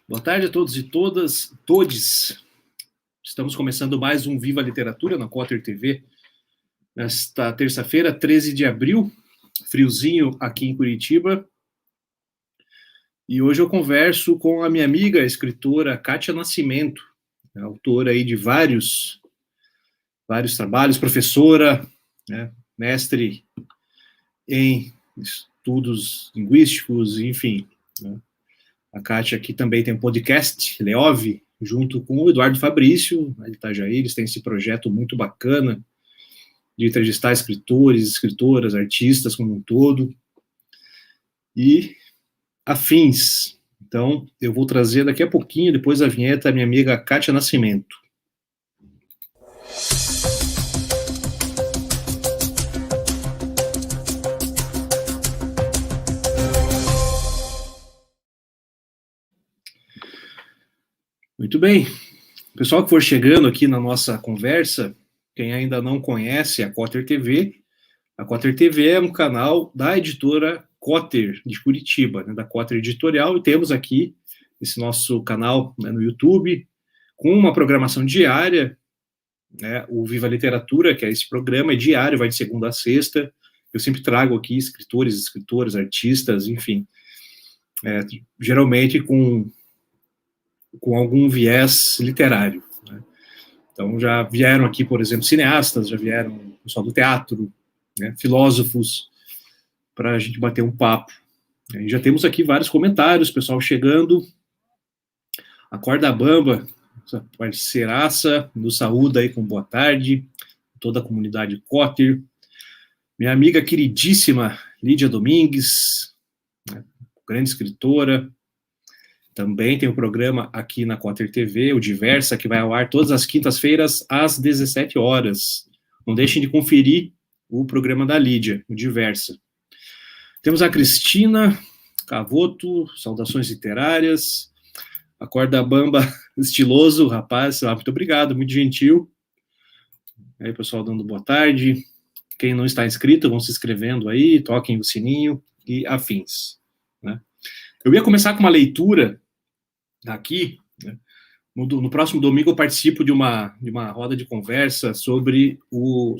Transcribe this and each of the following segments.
Boa tarde a todos e todas, todes. Estamos começando mais um Viva Literatura na Cotter TV. Nesta terça-feira, 13 de abril, friozinho aqui em Curitiba. E hoje eu converso com a minha amiga, a escritora Kátia Nascimento, autora aí de vários trabalhos, professora, né, mestre em estudos linguísticos, enfim, né. A Kátia aqui também tem um podcast, Leove, junto com o Eduardo Fabrício, de Itajaí. Eles têm esse projeto muito bacana de entrevistar escritores, escritoras, artistas como um todo, e afins. Então, eu vou trazer daqui a pouquinho, depois da vinheta, a minha amiga Kátia Nascimento. Muito bem. Pessoal que for chegando aqui na nossa conversa, quem ainda não conhece a Cotter TV é um canal da editora Cotter, de Curitiba, né, da Cotter Editorial, e temos aqui esse nosso canal, né, no YouTube, com uma programação diária, né, o Viva Literatura, que é esse programa, é diário, vai de segunda a sexta. Eu sempre trago aqui escritores, escritoras, artistas, enfim, geralmente com algum viés literário, né? Então, já vieram aqui, por exemplo, cineastas, já vieram pessoal do teatro, né, filósofos, para a gente bater um papo. E já temos aqui vários comentários, pessoal chegando. A Corda Bamba, essa parceiraça, nos saúda aí com boa tarde, toda a comunidade Cotter. Minha amiga queridíssima Lídia Domingues, né, grande escritora, também tem um programa aqui na Cotter TV, o Diversa, que vai ao ar todas as quintas-feiras, às 17 horas. Não deixem de conferir o programa da Lídia, o Diversa. Temos a Cristina Cavoto, saudações literárias. A Corda Bamba, estiloso, rapaz, muito obrigado, muito gentil. Aí, pessoal, dando boa tarde. Quem não está inscrito, vão se inscrevendo aí, toquem o sininho e afins, né? Eu ia começar com uma leitura aqui, né? No próximo domingo eu participo de uma roda de conversa sobre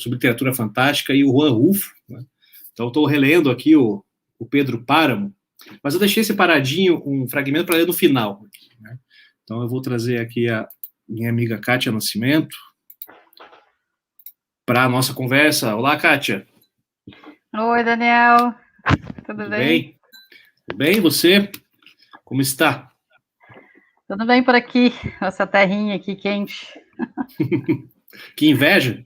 literatura fantástica e o Juan Rulfo, né? Então, estou relendo aqui o Pedro Páramo, mas eu deixei separadinho um fragmento para ler no final, né? Então, eu vou trazer aqui a minha amiga Kátia Nascimento para a nossa conversa. Olá, Kátia. Oi, Daniel. Tudo bem? Tudo bem, você? Como está? Tudo bem por aqui, essa terrinha aqui quente. Que inveja.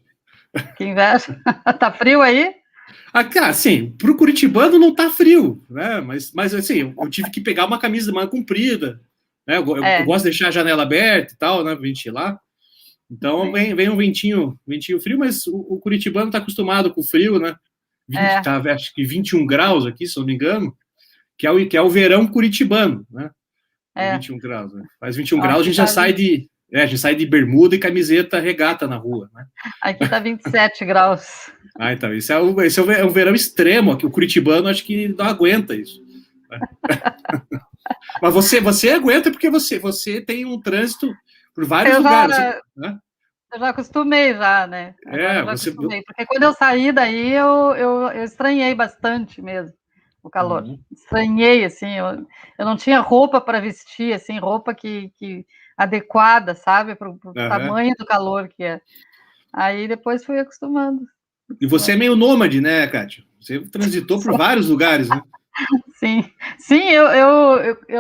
Que inveja. Tá frio aí? Cara, assim, pro curitibano não tá frio, né? Mas assim, eu tive que pegar uma camisa de manga comprida, né? Eu gosto de deixar a janela aberta e tal, né? Ventilar. Então vem um ventinho frio, mas o curitibano tá acostumado com o frio, né? Tá, acho que 21 graus aqui, se eu não me engano, que é o verão curitibano, né? 21 graus, né? Faz 21 graus, a gente já sai de bermuda e camiseta regata na rua, né? Aqui tá 27 graus. Então, esse é um verão extremo aqui. O curitibano acho que não aguenta isso, né? Mas você aguenta porque você tem um trânsito por vários lugares, né? Eu já acostumei já, né? Acostumei, porque quando eu saí daí, eu estranhei bastante mesmo o calor. Estranhei, assim, eu não tinha roupa para vestir, assim, roupa que adequada, sabe, para o tamanho do calor que é. Aí depois fui acostumando. E você é meio nômade, né, Kátia? Você transitou por vários lugares, né? Sim,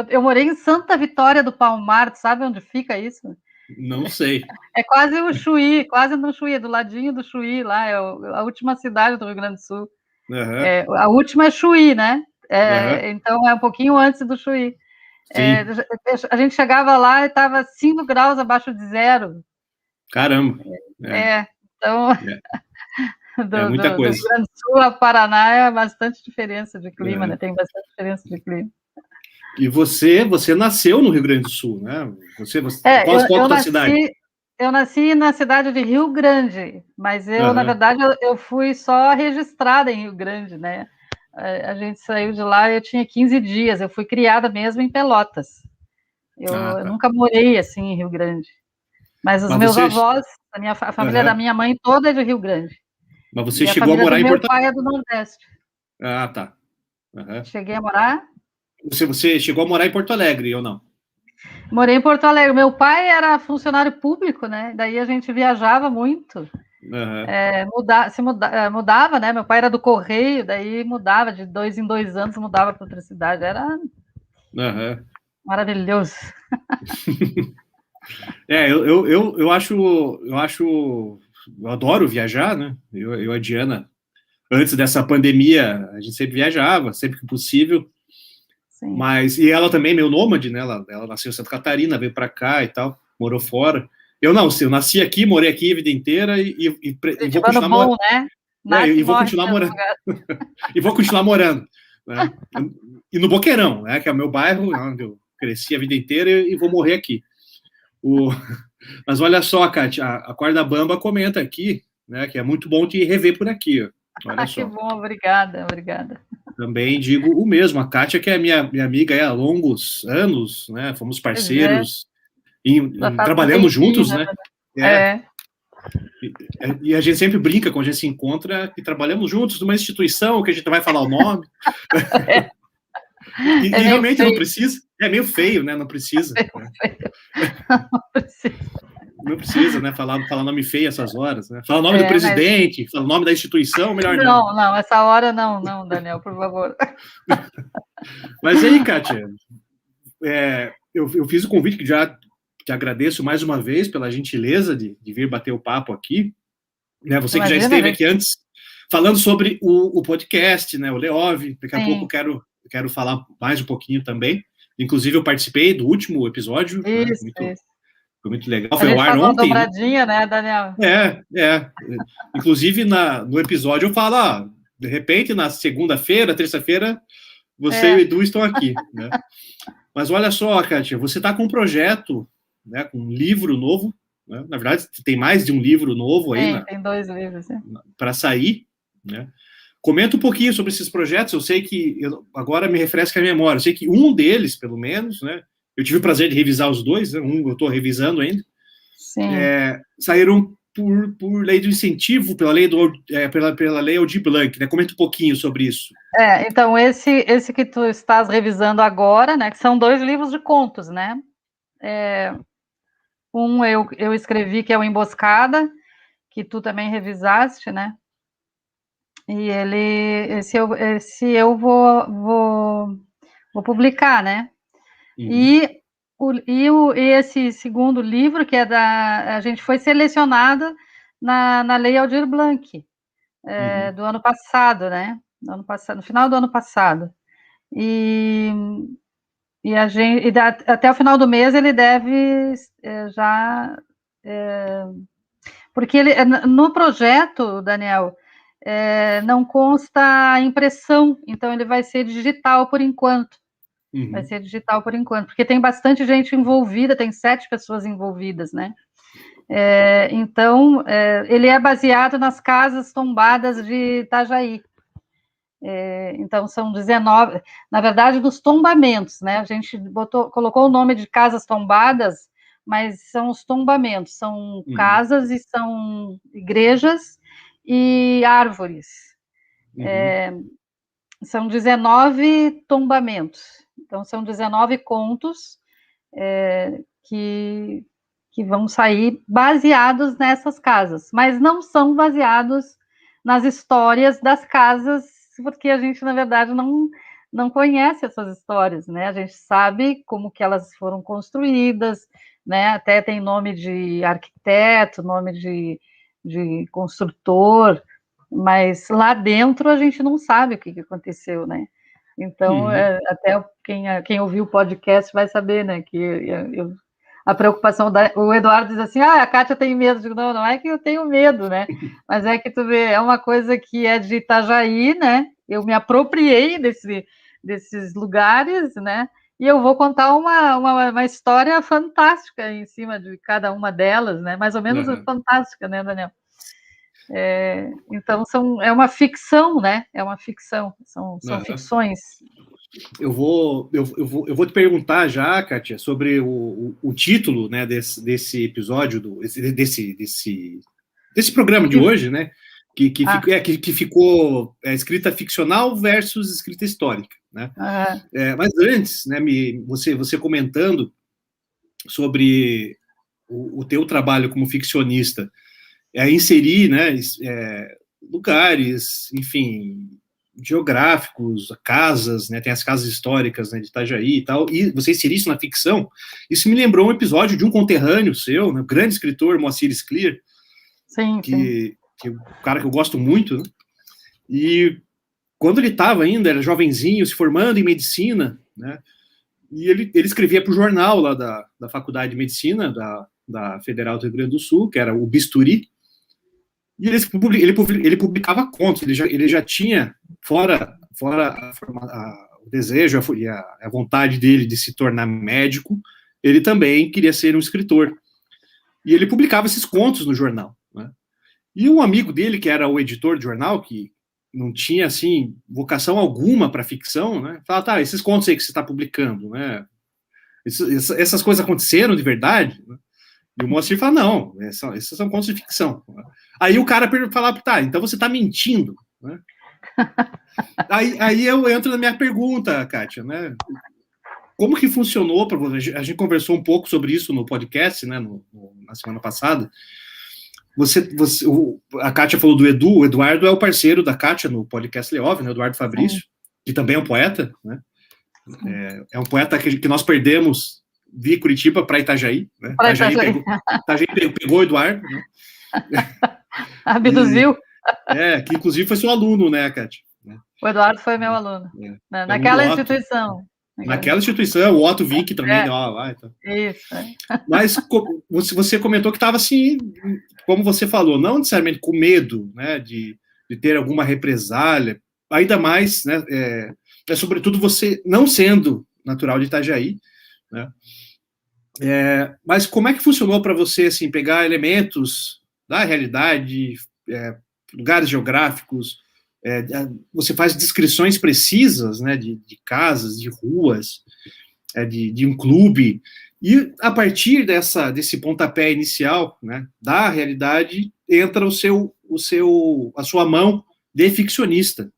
eu morei em Santa Vitória do Palmar, sabe onde fica isso? Não sei. É quase o Chuí, quase no Chuí, do ladinho do Chuí, lá, é a última cidade do Rio Grande do Sul. A última é Chuí, né? Então é um pouquinho antes do Chuí. A gente chegava lá e estava 5 graus abaixo de zero. Caramba! Então... É muita coisa. Do Rio Grande do Sul a Paraná é bastante diferença de clima, né? Tem bastante diferença de clima. E você nasceu no Rio Grande do Sul, né? Qual a foto da cidade? Eu nasci na cidade de Rio Grande, mas na verdade, eu fui só registrada em Rio Grande, né? A gente saiu de lá, eu tinha 15 dias, eu fui criada mesmo em Pelotas. Eu nunca morei, assim, em Rio Grande. Mas os meus avós, a família da minha mãe toda é de Rio Grande. Mas você chegou a morar em Porto Alegre? Meu pai é do Nordeste. Tá. Cheguei a morar? Você chegou a morar em Porto Alegre, ou não? Morei em Porto Alegre. Meu pai era funcionário público, né? Daí a gente viajava muito. Mudava, né? Meu pai era do Correio, daí mudava, de 2 em 2 anos mudava para outra cidade. Era maravilhoso. Eu adoro viajar, né? Eu e a Diana, antes dessa pandemia, a gente sempre viajava, sempre que possível. Sim. E ela também, meio nômade, né? Ela nasceu em Santa Catarina, veio para cá e tal, morou fora. Eu não, eu nasci aqui, morei aqui a vida inteira e vou continuar morando. Né? E vou continuar morando. E vou continuar morando. Né? E no Boqueirão, né? Que é o meu bairro, onde eu cresci a vida inteira e vou morrer aqui. Mas olha só, Kátia, a Corda Bamba comenta aqui, né? Que é muito bom te rever por aqui. Olha só. Que bom, obrigada. Também digo o mesmo. A Kátia, que é minha amiga há longos anos, né? Fomos parceiros, trabalhamos juntos, né? E a gente sempre brinca quando a gente se encontra que trabalhamos juntos numa instituição que a gente vai falar o nome. E realmente feio. Não precisa. É meio feio, né? Não precisa. Não precisa, né? Falar nome feio essas horas, né? Falar o nome do presidente, falar o nome da instituição, melhor não. Não, essa hora não, Daniel, por favor. Mas aí, Kátia, eu fiz o convite, que já te agradeço mais uma vez pela gentileza de vir bater o papo aqui. Né? Você que já esteve aqui antes falando sobre o podcast, né? O Leov. Daqui a pouco quero falar mais um pouquinho também. Inclusive, eu participei do último episódio. Isso. Foi muito legal. Foi ao ar ontem. Uma dobradinha, né, Daniel? Inclusive, no episódio eu falo, de repente, na segunda-feira, terça-feira, você e o Edu estão aqui. Né? Mas olha só, Kátia, você está com um projeto, né, com um livro novo. Né? Na verdade, tem mais de um livro novo aí. Tem 2 livros. Para sair. Né? Comenta um pouquinho sobre esses projetos. Eu sei que, agora me refresca a memória, eu sei que um deles, pelo menos, né, eu tive o prazer de revisar os 2, né, eu estou revisando ainda, saíram por lei do incentivo, pela lei Aldir Blanc, né? Comenta um pouquinho sobre isso. Então, esse que tu estás revisando agora, né, que são 2 livros de contos, né? Um eu escrevi, que é o Emboscada, que tu também revisaste, né? E esse eu vou publicar, né? E esse segundo livro, que a gente foi selecionada na Lei Aldir Blanc, do ano passado, né? No final do ano passado. E até o final do mês ele deve porque no projeto, Daniel, não consta a impressão, então ele vai ser digital por enquanto. Vai ser digital por enquanto, porque tem bastante gente envolvida, tem 7 pessoas envolvidas, né? Então, ele é baseado nas casas tombadas de Itajaí. Então, são 19, na verdade, dos tombamentos, né? A gente colocou o nome de casas tombadas, mas são os tombamentos, são casas e são igrejas e árvores. São 19 tombamentos. Então, são 19 contos que vão sair baseados nessas casas, mas não são baseados nas histórias das casas, porque a gente, na verdade, não conhece essas histórias, né? A gente sabe como que elas foram construídas, né? Até tem nome de arquiteto, nome de construtor, mas lá dentro a gente não sabe o que aconteceu, né? Então, até quem ouviu o podcast vai saber, né, que a preocupação o Eduardo diz assim, a Kátia tem medo. Eu digo, não é que eu tenho medo, né, mas é que tu vê, é uma coisa que é de Itajaí, né, eu me apropriei desses lugares, né, e eu vou contar uma história fantástica em cima de cada uma delas, né, mais ou menos fantástica, né, Daniel? Então, é uma ficção, né? É uma ficção, são ficções. eu vou te perguntar já, Kátia, sobre o título, né, desse episódio, desse programa de hoje, né? Que ficou escrita ficcional versus escrita histórica, né? Mas antes, né, você comentando sobre o teu trabalho como ficcionista, inserir, né, lugares, enfim, geográficos, casas, né, tem as casas históricas, né, de Itajaí e tal, e você inserir isso na ficção, isso me lembrou um episódio de um conterrâneo seu, né, grande escritor, Moacir Scliar, que é um cara que eu gosto muito, né, e quando ele estava ainda, era jovenzinho, se formando em medicina, né, e ele escrevia para o jornal lá da Faculdade de Medicina, da Federal do Rio Grande do Sul, que era o Bisturi, e ele publicava contos, ele já tinha, fora o desejo e a vontade dele de se tornar médico, ele também queria ser um escritor. E ele publicava esses contos no jornal, né? E um amigo dele, que era o editor do jornal, que não tinha, assim, vocação alguma para ficção, né? Falava, tá, esses contos aí que você está publicando, né? Essas coisas aconteceram de verdade, né? E o Moacir fala, não, esses são contos de ficção. Aí o cara fala, tá, então você está mentindo, né? Aí eu entro na minha pergunta, Kátia, né? Como que funcionou para você? A gente conversou um pouco sobre isso no podcast, né, na semana passada. A Kátia falou do Edu, o Eduardo é o parceiro da Kátia no podcast Leov, né, Eduardo Fabrício, que também é um poeta, né? É um poeta que nós perdemos via Curitiba para Itajaí, né? Itajaí pegou o Eduardo, né? Abduziu. Que inclusive foi seu aluno, né, Kátia? O Eduardo foi meu aluno. Naquela instituição. Naquela instituição, o Otto Vink também deu aula lá. Então. Isso. Mas você comentou que estava assim, como você falou, não necessariamente com medo, né, de ter alguma represália, ainda mais, né, sobretudo você não sendo natural de Itajaí, né, mas como é que funcionou para você, assim, pegar elementos da realidade, lugares geográficos, você faz descrições precisas, né, de casas, de ruas, de um clube, e a partir desse pontapé inicial, né, da realidade, entra a sua mão de ficcionista.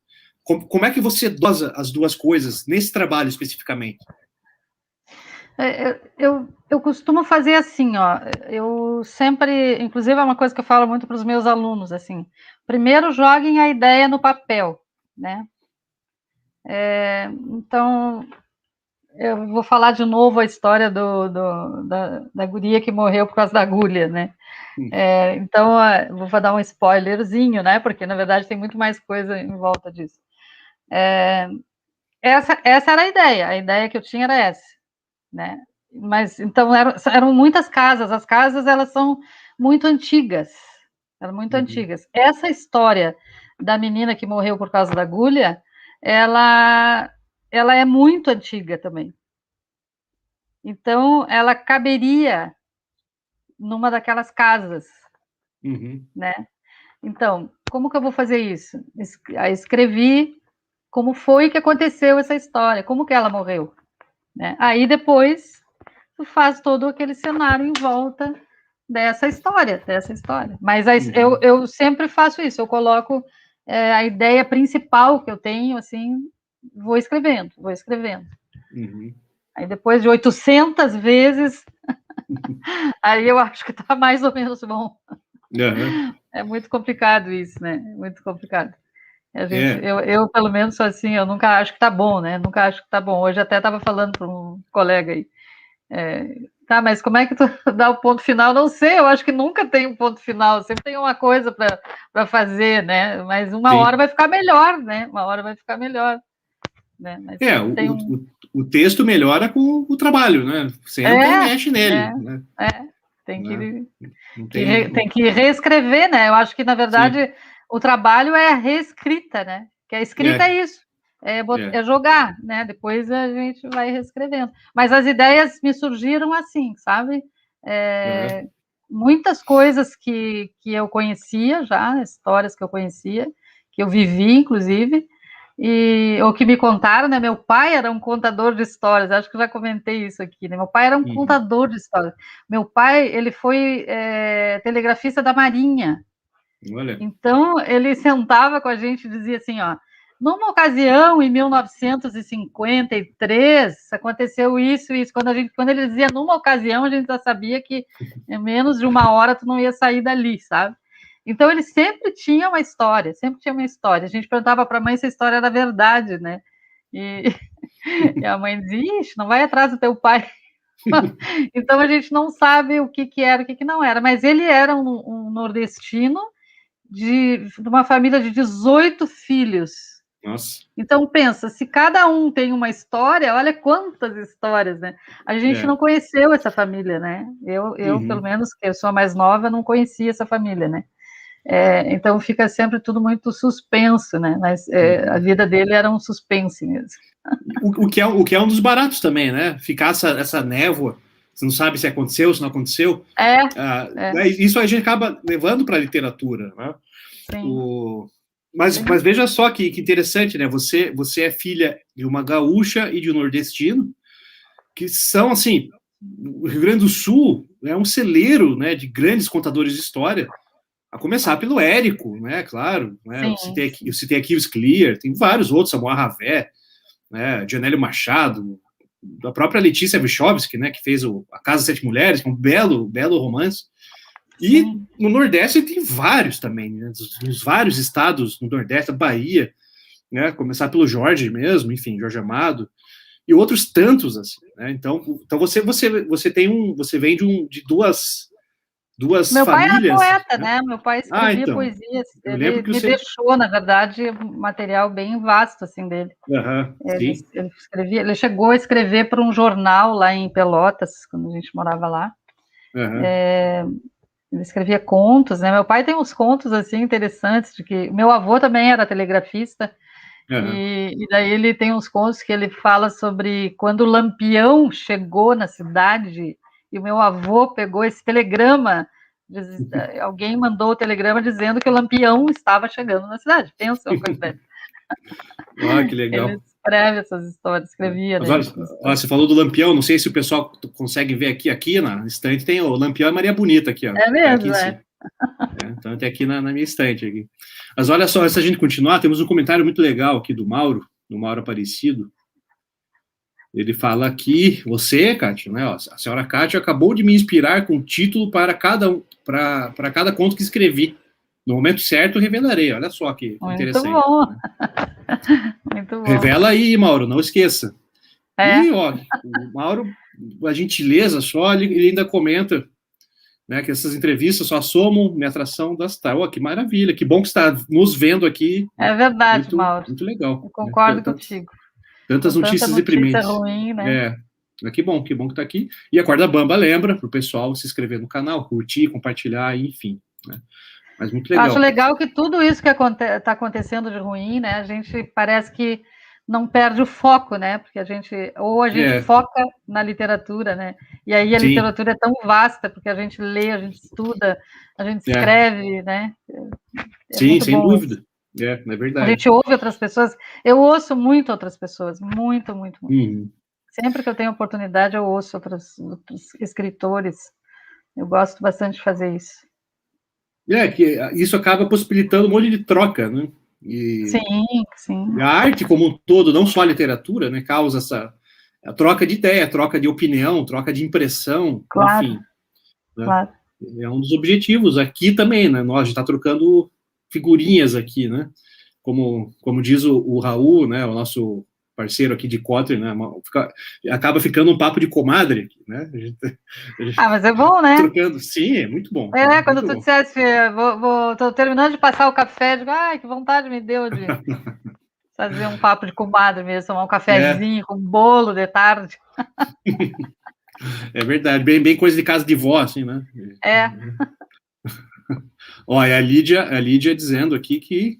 Como é que você dosa as duas coisas nesse trabalho especificamente? Eu costumo fazer assim, ó. Eu sempre, inclusive é uma coisa que eu falo muito para os meus alunos, assim. Primeiro joguem a ideia no papel, né? Então, eu vou falar de novo a história da guria que morreu por causa da agulha, né? Então, vou dar um spoilerzinho, né? Porque, na verdade, tem muito mais coisa em volta disso. Essa era a ideia que eu tinha era essa, né? Mas, então, eram muitas casas. As casas, elas são muito antigas. Eram muito antigas. Essa história da menina que morreu por causa da agulha, ela é muito antiga também. Então, ela caberia numa daquelas casas, né? Então, como que eu vou fazer isso? Escrevi como foi que aconteceu essa história, como que ela morreu, né? Aí depois tu faz todo aquele cenário em volta dessa história. Mas eu sempre faço isso, eu coloco a ideia principal que eu tenho, assim, vou escrevendo. Aí depois de 800 vezes, aí eu acho que está mais ou menos bom. É muito complicado isso, né? Muito complicado. Eu, pelo menos, sou assim, eu nunca acho que tá bom, né? Nunca acho que tá bom. Hoje até estava falando para um colega aí. Tá, mas como é que tu dá o ponto final? Não sei, eu acho que nunca tem um ponto final, sempre tem uma coisa para fazer, né? Mas uma hora vai ficar melhor, né? Uma hora vai ficar melhor. Né? Mas o texto melhora com o trabalho, né? Você entra e mexe nele. Né? Tem que reescrever, né? Eu acho que, na verdade, o trabalho é a reescrita, né? Que a escrita é isso, é jogar, né? Depois a gente vai reescrevendo. Mas as ideias me surgiram assim, sabe? Muitas coisas que eu conhecia já, histórias que eu conhecia, que eu vivi, inclusive, ou que me contaram, né? Meu pai era um contador de histórias, acho que eu já comentei isso aqui, né? Meu pai era um contador de histórias. Meu pai, ele foi telegrafista da Marinha. Olha. Então, ele sentava com a gente e dizia assim, ó, numa ocasião, em 1953, aconteceu isso e isso. Quando ele dizia numa ocasião, a gente já sabia que em menos de uma hora tu não ia sair dali, sabe? Então, ele sempre tinha uma história, sempre tinha uma história. A gente perguntava para a mãe se a história era verdade, né? E a mãe dizia, ixi, não vai atrás do teu pai. Então, a gente não sabe o que era, o que não era. Mas ele era um nordestino de uma família de 18 filhos. Nossa. Então, pensa, se cada um tem uma história, olha quantas histórias, né? A gente não conheceu essa família, né? Eu pelo menos, que eu sou a mais nova, não conhecia essa família, né? Então fica sempre tudo muito suspenso, né? Mas a vida dele era um suspense mesmo. O que é um dos baratos também, né? Ficar essa névoa, você não sabe se aconteceu, se não aconteceu. Isso a gente acaba levando para a literatura, né? Sim. Mas veja só que interessante, né? Você é filha de uma gaúcha e de um nordestino, que são, assim, o Rio Grande do Sul é um celeiro, né, de grandes contadores de história, a começar pelo Érico, né, claro, né, eu citei aqui o Scliar, tem vários outros, Samuel Ravé, né, Dionélio Machado, a própria Letícia Wychowski, né, que fez A Casa das Sete Mulheres, que é um belo romance. E no Nordeste tem vários também, né, nos vários estados no Nordeste, Bahia, né, começar pelo Jorge mesmo, enfim, Jorge Amado, e outros tantos, assim, né, então você vem de duas meu famílias. Meu pai era poeta, né? Meu pai escrevia poesias. Ele me deixou, na verdade, um material bem vasto, assim, dele. Ele escrevia, ele chegou a escrever para um jornal lá em Pelotas, quando a gente morava lá. Ele escrevia contos, né? Meu pai tem uns contos, assim, interessantes, de que meu avô também era telegrafista, e daí ele tem uns contos que ele fala sobre quando o Lampião chegou na cidade, e o meu avô pegou esse telegrama, alguém mandou o telegrama dizendo que o Lampião estava chegando na cidade. Pensa uma coisa dessa. Que legal. Ele escreve essas histórias, escrevia. Mas, olha, você falou do Lampião, não sei se o pessoal consegue ver aqui na estante, tem o Lampião e Maria Bonita aqui, ó. É mesmo, então tem aqui na minha estante aqui. Mas olha só, antes da gente continuar, temos um comentário muito legal aqui do Mauro Aparecido. Ele fala aqui, você, Kátia, né, ó, a senhora Kátia acabou de me inspirar com título para cada conto que escrevi. No momento certo, revelarei. Olha só que interessante. Muito bom. Né? Muito bom. Revela aí, Mauro, não esqueça. E, ó, o Mauro, a gentileza só, ele ainda comenta, né, que essas entrevistas só somam minha atração das tardes. Que maravilha, que bom que está nos vendo aqui. É verdade, Mauro. Muito legal. Eu concordo contigo. Tantas notícias deprimentes. Ruim, né? Que bom que está aqui. E a Corda Bamba lembra para o pessoal se inscrever no canal, curtir, compartilhar, enfim. Né? Mas muito legal. Eu acho legal que tudo isso que está acontecendo de ruim, né? A gente parece que não perde o foco, né? Porque a gente foca na literatura, né? E aí a literatura é tão vasta, porque a gente lê, a gente estuda, a gente escreve, né? Sim, sem dúvida. É verdade. A gente ouve outras pessoas. Eu ouço muito outras pessoas, muito, muito, muito. Sempre que eu tenho oportunidade, eu ouço outros escritores. Eu gosto bastante de fazer isso. Que isso acaba possibilitando um monte de troca, né? Sim. A arte como um todo, não só a literatura, né, causa a troca de ideia, troca de opinião, troca de impressão, enfim. Né? Claro. É um dos objetivos aqui também, né? Nós já está trocando figurinhas aqui, né? Como diz o Raul, né? O nosso parceiro aqui de Kotlin, né? Acaba ficando um papo de comadre, né? A gente mas é bom, né? Trocando. Sim, é muito bom. Quando tu dissesse, tô terminando de passar o café, digo, que vontade me deu de fazer um papo de comadre mesmo, tomar um cafezinho com bolo de tarde. É verdade, bem coisa de casa de vó, assim, né? Olha, a Lídia dizendo aqui que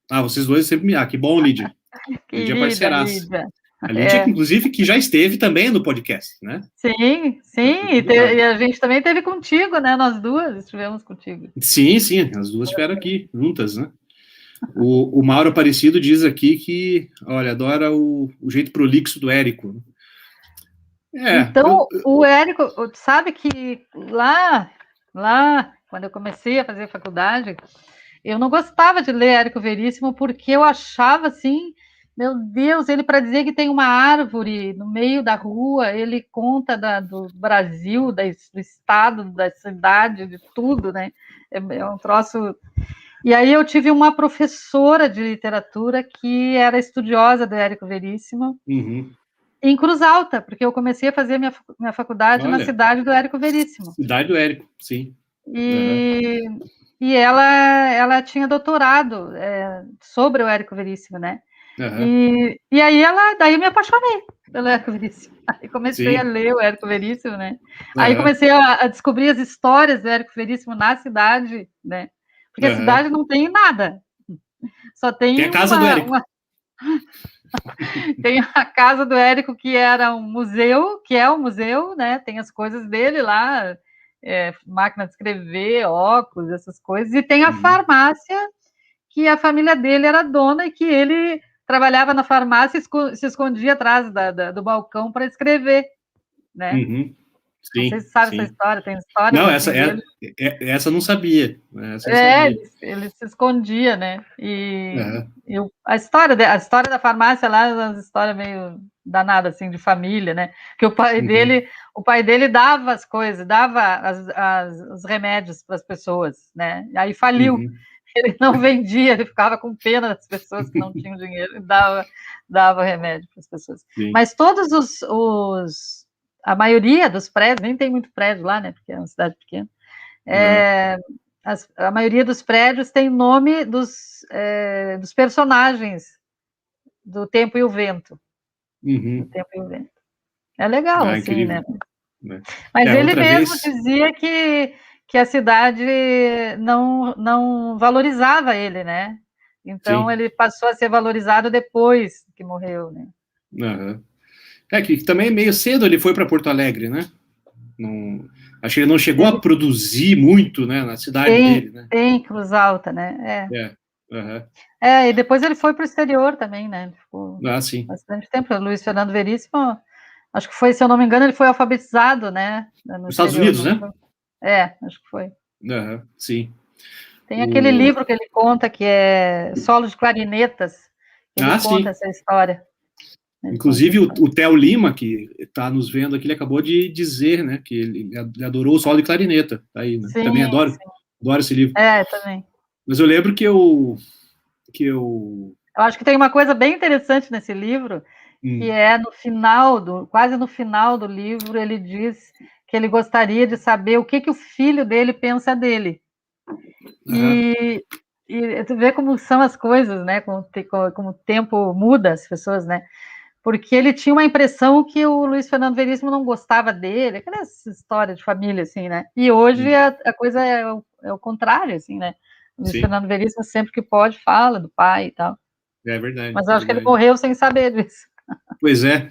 vocês dois sempre me... que bom, Lídia. Lídia parceiraça. A Lídia, inclusive, que já esteve também no podcast, né? Sim, e a gente também esteve contigo, né? Nós duas estivemos contigo. Sim, as duas estiveram aqui, juntas, né? O Mauro Aparecido diz aqui que, olha, adora o jeito prolixo do Érico. Então, o Érico, sabe que lá, quando eu comecei a fazer faculdade, eu não gostava de ler Érico Veríssimo porque eu achava assim, meu Deus, ele para dizer que tem uma árvore no meio da rua, ele conta do Brasil, do estado, da cidade, de tudo, né? É um troço. E aí eu tive uma professora de literatura que era estudiosa do Érico Veríssimo. Uhum. Em Cruz Alta, porque eu comecei a fazer minha faculdade na cidade do Érico Veríssimo. Cidade do Érico, sim. E ela tinha doutorado sobre o Érico Veríssimo, né? Uhum. E aí daí eu me apaixonei pelo Érico Veríssimo. Aí comecei a ler o Érico Veríssimo, né? Aí comecei a descobrir as histórias do Érico Veríssimo na cidade, né? Porque a cidade não tem nada. Só tem a casa do Érico. Tem a casa do Érico, que era um museu, que é um museu, né? Tem as coisas dele lá, máquina de escrever, óculos, essas coisas. E tem a farmácia, que a família dele era dona e que ele trabalhava na farmácia e se escondia atrás do balcão para escrever, né? Uhum. Sim, não sei se sabe essa história, tem história. Não, essa eu não sabia. Ele se escondia, né? A história da farmácia lá é uma história meio danada, assim, de família, né? Que o pai dele dava as coisas, dava os remédios para as pessoas, né? Aí faliu. Ele não vendia, ele ficava com pena das pessoas que não tinham dinheiro e dava remédio para as pessoas. Sim. Mas todos a maioria dos prédios, nem tem muito prédio lá, né? Porque é uma cidade pequena. A maioria dos prédios tem nome dos personagens do Tempo e o Vento. Do Tempo e o Vento. É legal, assim, incrível, né? Mas ele mesmo dizia que a cidade não valorizava ele, né? Então ele passou a ser valorizado depois que morreu, né? Que também meio cedo ele foi para Porto Alegre, né? Acho que ele não chegou a produzir muito, né, na cidade dele, né? Tem Cruz Alta, né? E depois ele foi para o exterior também, né? Ficou bastante tempo. O Luiz Fernando Veríssimo, acho que foi, se eu não me engano, ele foi alfabetizado, né? Nos Estados Unidos, né? Acho que foi. Sim. Tem aquele livro que ele conta que é Solo de Clarinetas, que ele conta essa história. Inclusive, o Theo Lima, que está nos vendo aqui, ele acabou de dizer, né, que ele adorou o solo de clarineta. Tá aí, né? Sim, também adoro esse livro. Também. Mas eu lembro que eu acho que tem uma coisa bem interessante nesse livro, que é quase no final do livro, ele diz que ele gostaria de saber o que o filho dele pensa dele. E tu vê como são as coisas, né? Como o tempo muda as pessoas, né? Porque ele tinha uma impressão que o Luiz Fernando Veríssimo não gostava dele, aquela história de família, assim, né? E hoje a coisa é o contrário, assim, né? O Luiz Fernando Veríssimo, sempre que pode, fala do pai e tal. É verdade. Mas eu acho que ele morreu sem saber disso. Pois é.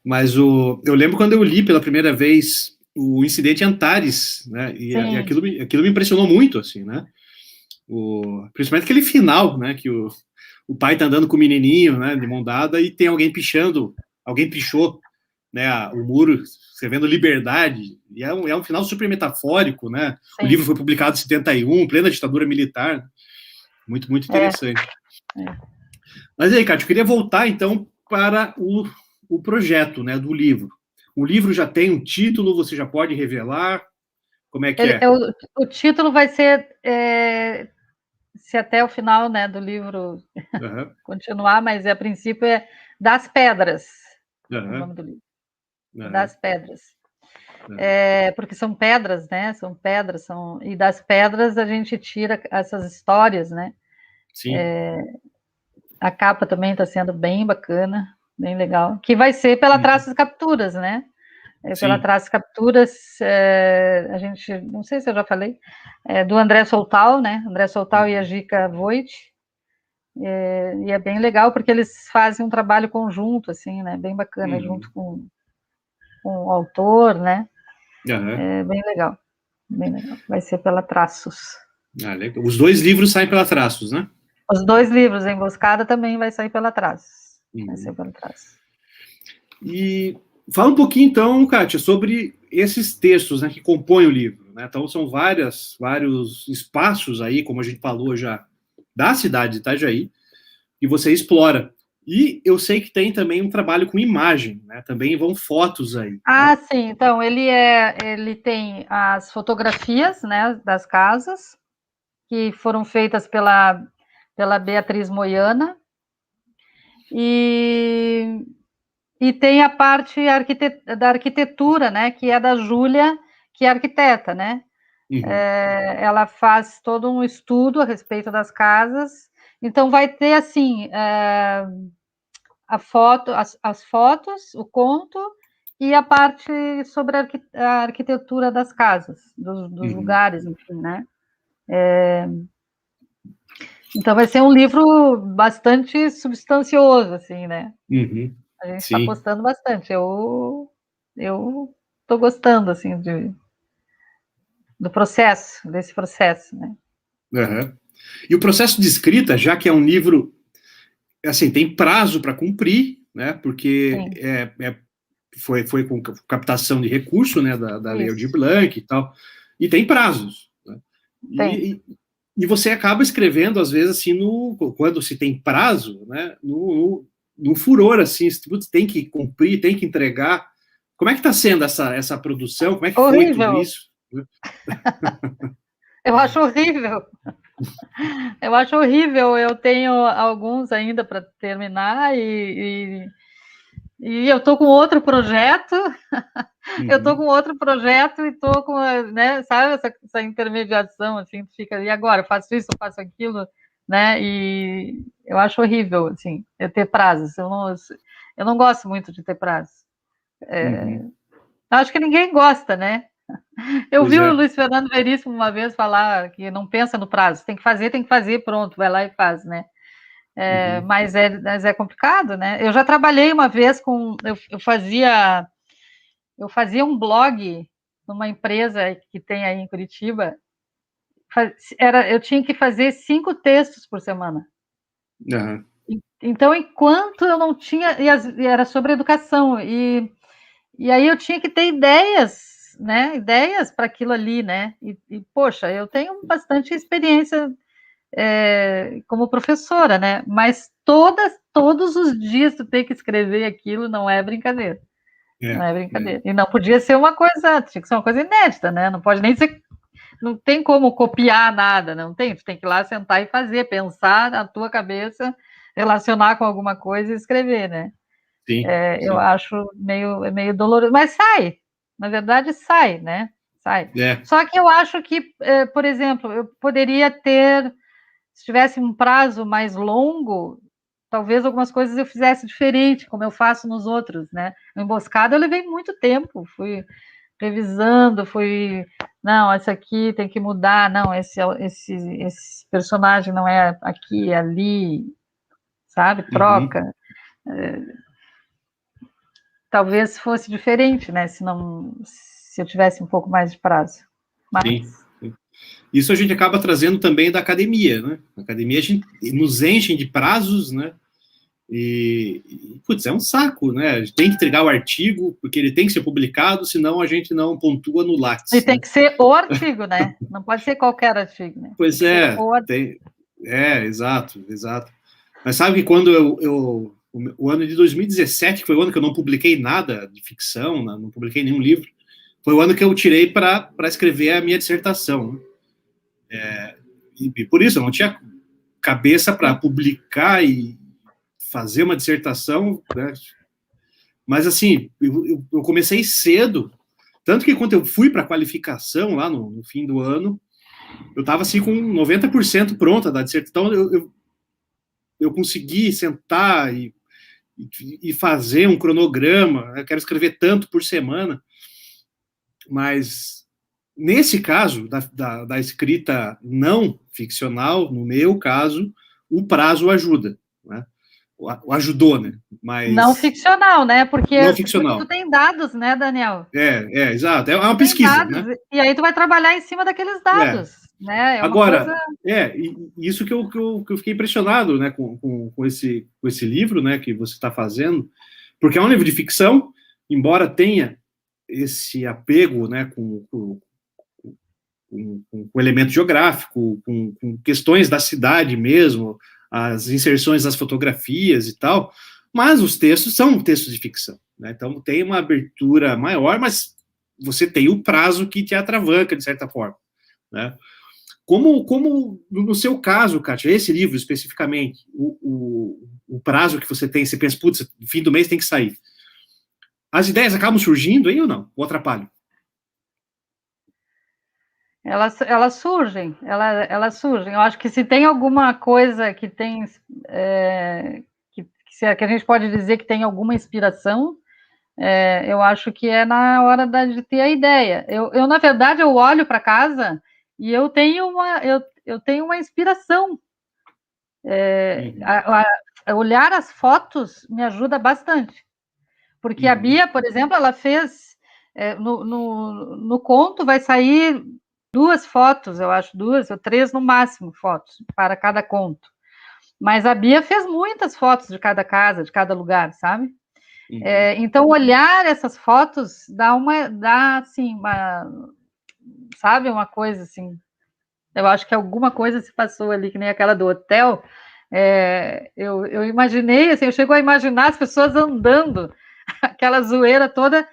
Mas eu lembro quando eu li pela primeira vez o Incidente Antares, né? E aquilo me impressionou muito, assim, né? Principalmente aquele final, né? Que o pai tá andando com o menininho, né, de mão dada, e tem alguém pichou, né, o muro, escrevendo liberdade, e é um final super metafórico, né? Sim. O livro foi publicado em 71, plena ditadura militar, muito, muito interessante. Mas aí, Cátia, eu queria voltar, então, para o projeto, né, do livro. O livro já tem um título, você já pode revelar? Como é que é? O título vai ser... se até o final, né, do livro continuar, mas a princípio é Das Pedras, o nome do livro. Das Pedras. Porque são pedras, né? São pedras, e das pedras a gente tira essas histórias, né? Sim. A capa também está sendo bem bacana, bem legal, que vai ser pela Traços e Capturas, né? Pela Traços e Capturas, a gente, não sei se eu já falei, do André Soltal, né? André Soltal e a Gica Voit, e é bem legal porque eles fazem um trabalho conjunto, assim, né? Bem bacana, junto com o autor, né? É bem legal, bem legal. Vai ser pela Traços. Legal. Os dois livros saem pela Traços, né? Os 2 livros, a Emboscada também vai sair pela Atrasos. Vai sair pela Atrasos. E fala um pouquinho, então, Kátia, sobre esses textos, né, que compõem o livro, né? Então, são vários espaços aí, como a gente falou já, da cidade de Itajaí, que você explora. E eu sei que tem também um trabalho com imagem, né? Também vão fotos aí. Ah, né? Sim. Então, ele tem as fotografias, né, das casas, que foram feitas pela Beatriz Moiana, e tem a parte da arquitetura, né, que é da Júlia, que é arquiteta, né? Ela faz todo um estudo a respeito das casas. Então, vai ter, assim, as fotos, o conto, e a parte sobre a arquitetura das casas, dos lugares, enfim, né? Então, vai ser um livro bastante substancioso, assim, né? A gente está gostando bastante. Eu estou gostando, assim, desse processo, né? E o processo de escrita, já que é um livro, assim, tem prazo para cumprir, né? Porque foi com captação de recurso, né? Da Lei Aldir Blanc e tal, e tem prazos, né? E você acaba escrevendo, às vezes, assim, quando se tem prazo, né? No furor, assim, tem que cumprir, tem que entregar. Como é que está sendo essa produção? Como é que foi tudo isso? Eu acho horrível. Eu acho horrível. Eu tenho alguns ainda para terminar e eu estou com outro projeto. Eu estou com outro projeto e estou com, né, sabe, essa intermediação, assim, fica, e agora? Eu faço isso, eu faço aquilo, né? E eu acho horrível, assim, eu ter prazos. Eu não gosto muito de ter prazos. Acho que ninguém gosta, né? Eu vi o Luiz Fernando Veríssimo uma vez falar que não pensa no prazo, tem que fazer, pronto, vai lá e faz, né? Mas é complicado, né? Eu já trabalhei uma vez eu fazia um blog numa empresa que tem aí em Curitiba. Eu tinha que fazer 5 textos por semana. Então, enquanto eu não tinha, e era sobre educação, e aí eu tinha que ter ideias, né? Ideias para aquilo ali, né? Poxa, eu tenho bastante experiência como professora, né? Mas todos os dias tu ter que escrever aquilo não é brincadeira. Não é brincadeira. E não podia ser uma coisa, tinha que ser uma coisa inédita, né? Não pode nem ser, não tem como copiar nada, não tem. Tu tem que ir lá sentar e fazer, pensar na tua cabeça, relacionar com alguma coisa e escrever, né? Sim. Eu acho meio doloroso, mas sai. Na verdade, sai, né? Sai. Só que eu acho que, por exemplo, eu poderia ter, se tivesse um prazo mais longo, talvez algumas coisas eu fizesse diferente, como eu faço nos outros, né? No Emboscada eu levei muito tempo, fui revisando, não, esse aqui tem que mudar, não, esse personagem não é aqui, é ali, sabe? Troca. Talvez fosse diferente, né? Se eu tivesse um pouco mais de prazo. Mas... Sim. Isso a gente acaba trazendo também da academia, né? Na academia a gente nos enchem de prazos, né? Putz, é um saco, né? A gente tem que entregar o artigo, porque ele tem que ser publicado, senão a gente não pontua no Lattes. E tem que ser o artigo, né? Não pode ser qualquer artigo, né? Pois exato. Mas sabe que quando o ano de 2017, que foi o ano que eu não publiquei nada de ficção, não publiquei nenhum livro, foi o ano que eu tirei para escrever a minha dissertação. E por isso eu não tinha cabeça para publicar e fazer uma dissertação, né? Mas assim, eu comecei cedo, tanto que quando eu fui para a qualificação lá no fim do ano, eu estava assim com 90% pronta da dissertação. Então eu consegui sentar e fazer um cronograma. Eu quero escrever tanto por semana, mas nesse caso da escrita não ficcional, no meu caso, o prazo ajuda, né? Ajudou, né? Mas não ficcional, né? Porque tu tem dados, né, Daniel? Exato. É uma pesquisa, dados, né? E aí tu vai trabalhar em cima daqueles dados. né? Agora, isso que eu fiquei impressionado, né, com esse livro, né, que você está fazendo, porque é um livro de ficção, embora tenha esse apego, né, com elemento geográfico, com questões da cidade mesmo, as inserções das fotografias e tal, mas os textos são textos de ficção, né? Então tem uma abertura maior, mas você tem o prazo que te atravanca, de certa forma, né? Como no seu caso, Kátia, esse livro especificamente, o prazo que você tem, você pensa, putz, fim do mês tem que sair. As ideias acabam surgindo aí ou não? Ou atrapalham? Elas surgem. Eu acho que se tem alguma coisa que tem que a gente pode dizer que tem alguma inspiração, eu acho que é na hora de ter a ideia. Eu na verdade, eu olho para casa e eu tenho uma inspiração. Olhar as fotos me ajuda bastante. Porque a Bia, por exemplo, ela fez... no conto vai sair 2 fotos, eu acho, 2 ou 3 no máximo fotos para cada conto. Mas a Bia fez muitas fotos de cada casa, de cada lugar, sabe? Então, olhar essas fotos dá assim, sabe, uma coisa assim. Eu acho que alguma coisa se passou ali, que nem aquela do hotel. Eu imaginei, assim, eu chego a imaginar as pessoas andando, aquela zoeira toda,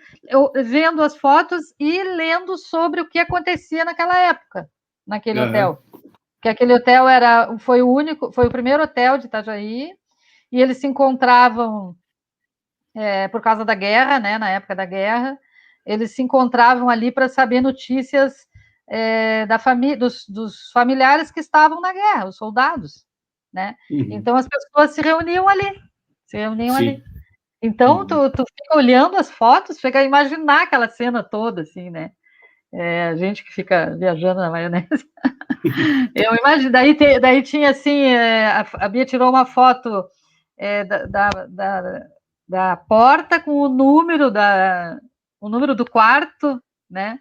vendo as fotos e lendo sobre o que acontecia naquela época, naquele hotel. Porque aquele hotel foi o primeiro hotel de Itajaí, e eles se encontravam por causa da guerra, né? Na época da guerra, eles se encontravam ali para saber notícias da família, dos familiares que estavam na guerra, os soldados, né? Então as pessoas se reuniam ali. Então tu fica olhando as fotos, chega a imaginar aquela cena toda, assim, né? A gente que fica viajando na maionese. Eu imagino, daí tinha assim, a Bia tirou uma foto da porta com o número do quarto, né?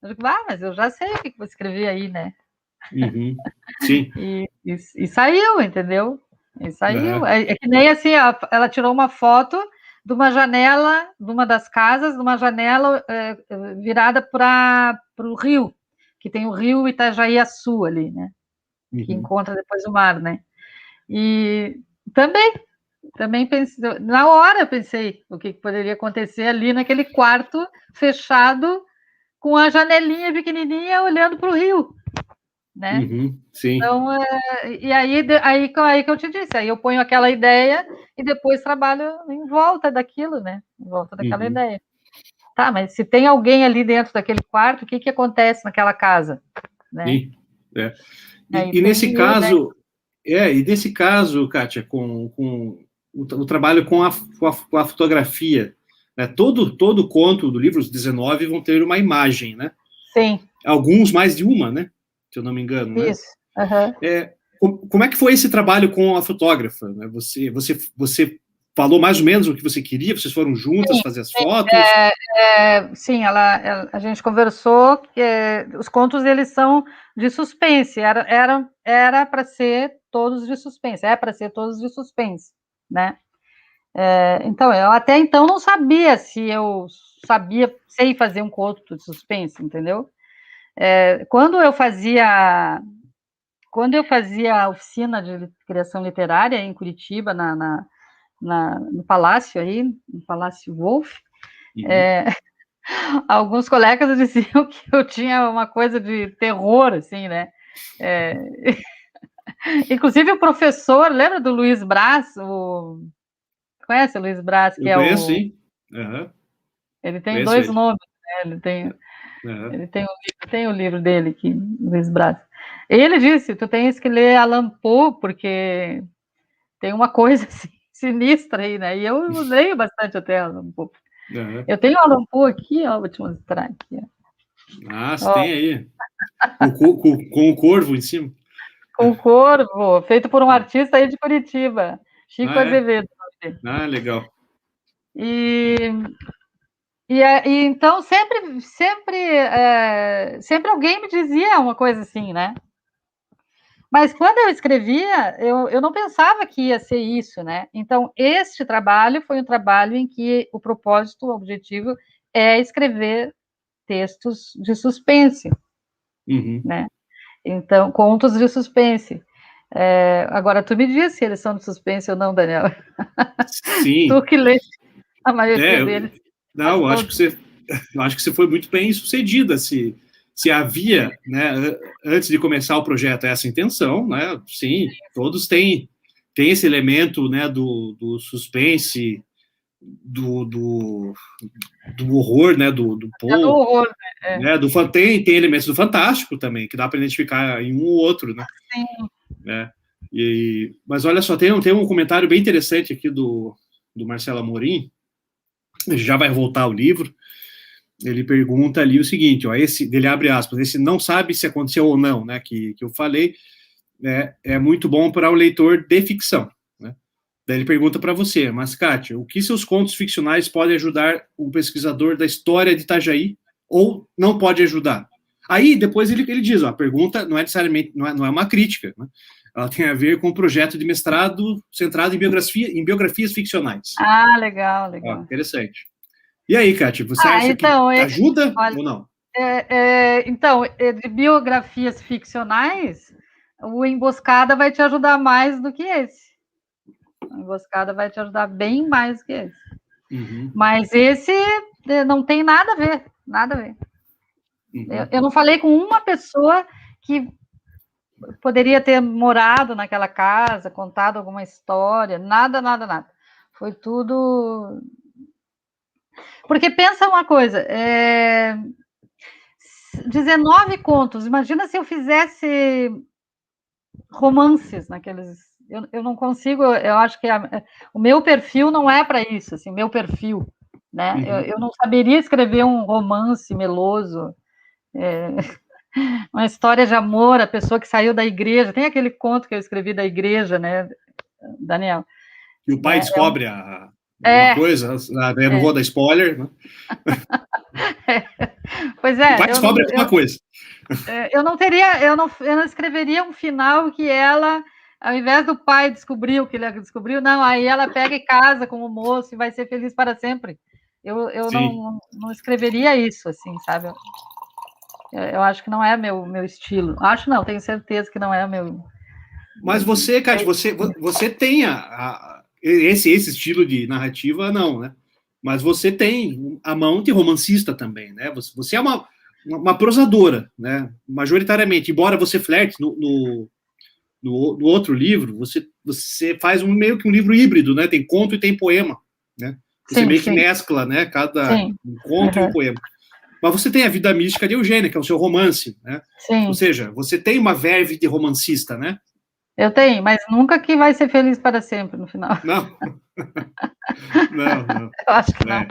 Eu digo, mas eu já sei o que vou escrever aí, né? Sim. E saiu, entendeu? E saiu. É que nem assim, ela tirou uma foto de uma janela, de uma das casas, de uma janela virada para o rio, que tem o rio Itajaí-Açu ali, né? Que encontra depois o mar, né? E também pensei, na hora eu pensei o que poderia acontecer ali naquele quarto fechado com a janelinha pequenininha olhando para o rio, né? Sim. Então, e aí que eu te disse, aí eu ponho aquela ideia e depois trabalho em volta daquilo, né? Em volta daquela ideia. Tá, mas se tem alguém ali dentro daquele quarto, o que acontece naquela casa, né? Sim. E nesse caso, e nesse caso, Kátia, com o trabalho com a fotografia, né? Todo conto do livro, os 19, vão ter uma imagem, né? Sim. Alguns mais de uma, né? Se eu não me engano, né? Isso. Como é que foi esse trabalho com a fotógrafa? Né? Você falou mais ou menos o que você queria? Vocês foram juntas fazer as fotos? Sim, a gente conversou que os contos eles são de suspense. Era para ser todos de suspense. É para ser todos de suspense, né? Então, eu até então não sabia se eu sei fazer um conto de suspense, entendeu? Quando eu fazia a oficina de criação literária em Curitiba, no Palácio aí, no Palácio Wolff, alguns colegas diziam que eu tinha uma coisa de terror, assim, né? Inclusive o professor, lembra do Luiz Braz? Conhece o Luiz Braz? Eu conheço, sim. Ele tem dois nomes, né? Ele tem o livro dele aqui, Luiz Braz. Ele disse, tu tens que ler Allan Poe, porque tem uma coisa assim, sinistra aí, né? E eu leio bastante até Allan Poe. Eu tenho o Allan Poe aqui, ó, vou te mostrar aqui. Você tem aí. Com o corvo em cima. Com o corvo, feito por um artista aí de Curitiba, Chico Azevedo. Legal. E então sempre alguém me dizia uma coisa assim, né? Mas quando eu escrevia, eu não pensava que ia ser isso, né? Então, este trabalho foi um trabalho em que o propósito, o objetivo é escrever textos de suspense, né? Então, contos de suspense. Agora, tu me diz se eles são de suspense ou não, Daniel. Sim. Tu que lê a maioria deles. Não, eu acho que você foi muito bem sucedida. Se havia, né, antes de começar o projeto, essa intenção, né? Sim, todos têm esse elemento, né, do suspense, do horror, né, do Poe, do horror, né, tem elementos do fantástico também, que dá para identificar em um ou outro, né? Sim. Né? Mas olha só, tem um comentário bem interessante aqui do Marcelo Amorim, já vai voltar ao livro. Ele pergunta ali o seguinte, ó, ele abre aspas, esse não sabe se aconteceu ou não, né, que eu falei, né, é muito bom para o leitor de ficção, né? Daí ele pergunta para você, mas Kátia, o que seus contos ficcionais podem ajudar um pesquisador da história de Itajaí ou não pode ajudar? Aí depois ele diz, ó, a pergunta não é necessariamente, não é uma crítica, né? Ela tem a ver com um projeto de mestrado centrado em biografias ficcionais. Ah, legal. Ó, interessante. E aí, Kátia, você acha então, que ajuda olha, ou não? Então, de biografias ficcionais, o Emboscada vai te ajudar mais do que esse. O Emboscada vai te ajudar bem mais do que esse. Mas esse não tem nada a ver, nada a ver. Eu não falei com uma pessoa que poderia ter morado naquela casa, contado alguma história, nada. Foi tudo... Porque pensa uma coisa, 19 contos, imagina se eu fizesse romances naqueles... Eu não consigo, eu acho que o meu perfil não é para isso, assim, meu perfil, né? Eu não saberia escrever um romance meloso, uma história de amor, a pessoa que saiu da igreja, tem aquele conto que eu escrevi da igreja, né, Daniel? E o pai descobre uma coisa, eu não vou dar spoiler, né? Pois é. O pai descobre alguma coisa. Eu não escreveria um final que ela, ao invés do pai descobrir o que ele descobriu, não, aí ela pega e casa com o moço e vai ser feliz para sempre. Eu não escreveria isso, assim, sabe? Eu acho que não é meu estilo. Acho não, tenho certeza que não é meu. Mas você, Kátia, você tem esse estilo de narrativa, não, né? Mas você tem a mão de romancista também, né? Você é uma prosadora, né? Majoritariamente, embora você flerte no outro livro, você faz meio que um livro híbrido, né? Tem conto e tem poema, né? Você meio que mescla, né? Cada conto e um poema. Mas você tem a vida mística de Eugênia, que é o seu romance, né? Sim. Ou seja, você tem uma verve de romancista, né? Eu tenho, mas nunca que vai ser feliz para sempre no final. Não. Não. Eu acho que não.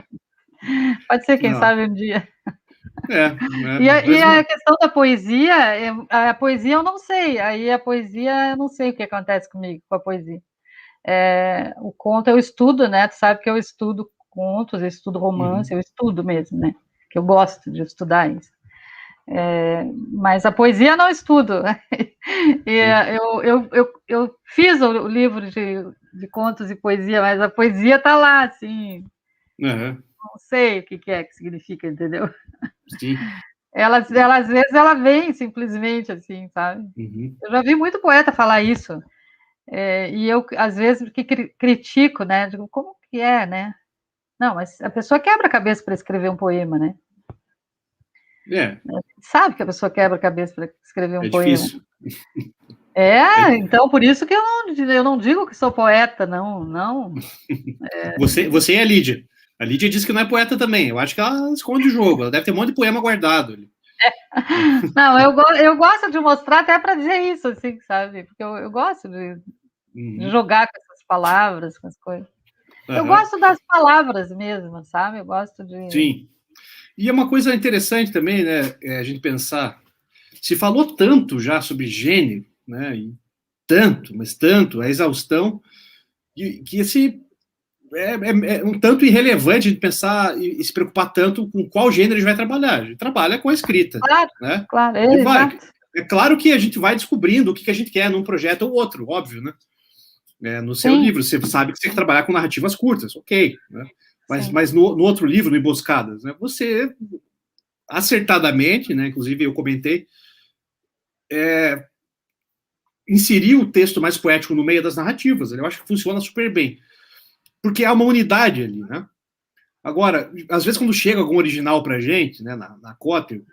Pode ser, quem sabe, um dia. E a questão da poesia, a poesia eu não sei. Aí a poesia, eu não sei o que acontece comigo com a poesia. O conto eu estudo, né? Tu sabe que eu estudo contos, eu estudo romance, eu estudo mesmo, né? Que eu gosto de estudar isso. Mas a poesia eu não estudo. E eu fiz o livro de contos e poesia, mas a poesia está lá, assim. Não sei o que é que significa, entendeu? Sim. Ela, às vezes, ela vem simplesmente assim, sabe? Eu já vi muito poeta falar isso. E eu, às vezes, que critico, né? Digo, como que é, né? Não, mas a pessoa quebra a cabeça para escrever um poema, né? Sabe que a pessoa quebra a cabeça para escrever um poema. Difícil. Então, por isso que eu não digo que sou poeta, não. Você é a Lídia. A Lídia disse que não é poeta também. Eu acho que ela esconde o jogo. Ela deve ter um monte de poema guardado. Não, eu gosto de mostrar até para dizer isso, assim, sabe? Porque eu gosto de jogar com essas palavras, com as coisas. Eu gosto das palavras mesmo, sabe? Eu gosto de... Sim. E é uma coisa interessante também, né? A gente pensar. Se falou tanto já sobre gênero, né? E tanto, a exaustão, que é um tanto irrelevante de pensar e se preocupar tanto com qual gênero a gente vai trabalhar. A gente trabalha com a escrita. Claro, né? claro. É claro que a gente vai descobrindo o que a gente quer num projeto ou outro, óbvio, né? No seu livro, você sabe que você tem que trabalhar com narrativas curtas, ok. Né? Mas no outro livro, no Emboscadas, né, você acertadamente, né, inclusive eu comentei, inserir o texto mais poético no meio das narrativas. Eu acho que funciona super bem. Porque há uma unidade ali, né? Agora, às vezes quando chega algum original pra gente, né, na Cotter,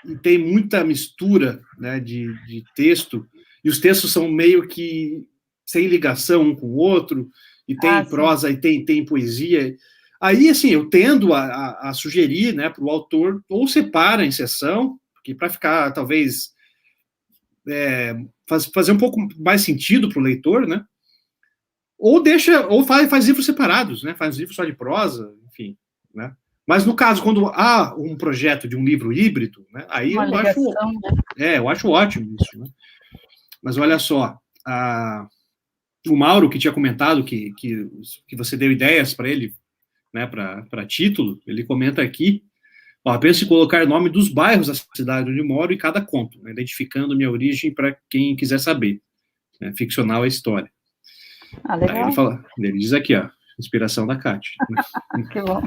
e tem muita mistura, né, de texto, e os textos são meio que sem ligação um com o outro, e tem prosa, e tem poesia. Aí, assim, eu tendo a sugerir, né, para o autor, ou separa em sessão, porque para ficar, talvez, fazer um pouco mais sentido para o leitor, né, ou faz livros separados, né, faz livros só de prosa, enfim, né. Mas no caso, quando há um projeto de um livro híbrido, né, aí eu acho ótimo isso, né. Mas olha só, o Mauro, que tinha comentado que você deu ideias para ele, né, para título, ele comenta aqui, penso em colocar o nome dos bairros da cidade onde moro em cada conto, né, identificando minha origem para quem quiser saber. Né, ficcional é a história. Legal. Aí ele diz aqui, inspiração da Kátia. Que bom.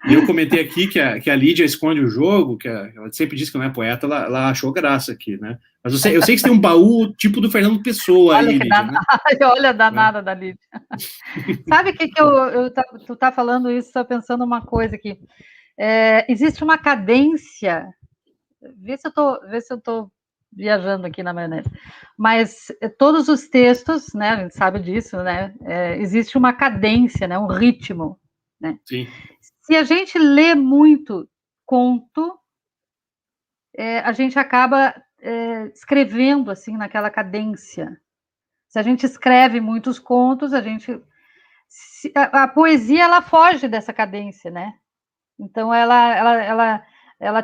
E eu comentei aqui que a Lídia esconde o jogo, que ela sempre diz que não é poeta, ela achou graça aqui, né? Mas eu sei que você tem um baú tipo do Fernando Pessoa aí, Lídia, né? Olha a danada da Lídia. Sabe o que tu tá falando isso, estou pensando uma coisa aqui. Existe uma cadência, vê se eu tô viajando aqui na maionese, mas todos os textos, né, a gente sabe disso, né, existe uma cadência, né, um ritmo, né? Sim. Se a gente lê muito conto, a gente acaba escrevendo assim naquela cadência. Se a gente escreve muitos contos, a poesia ela foge dessa cadência, né? Então ela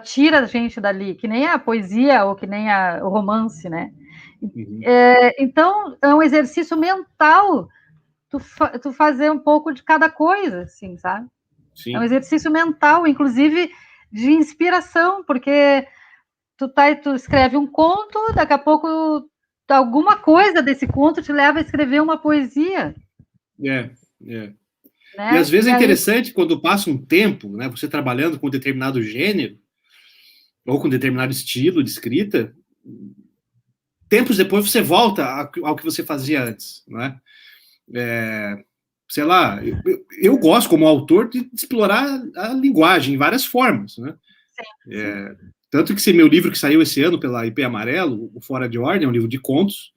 tira a gente dali, que nem a poesia ou que nem o romance, né? Uhum. Então é um exercício mental tu fazer um pouco de cada coisa, assim, sabe? Sim. É um exercício mental, inclusive de inspiração, porque tu escreve um conto, daqui a pouco alguma coisa desse conto te leva a escrever uma poesia. Né? E às vezes é interessante quando passa um tempo, né, você trabalhando com determinado gênero ou com determinado estilo de escrita, tempos depois você volta ao que você fazia antes, né? Sei lá, eu gosto como autor de explorar a linguagem em várias formas, né? Sim. Tanto que esse meu livro que saiu esse ano pela IP Amarelo, o Fora de Ordem, é um livro de contos,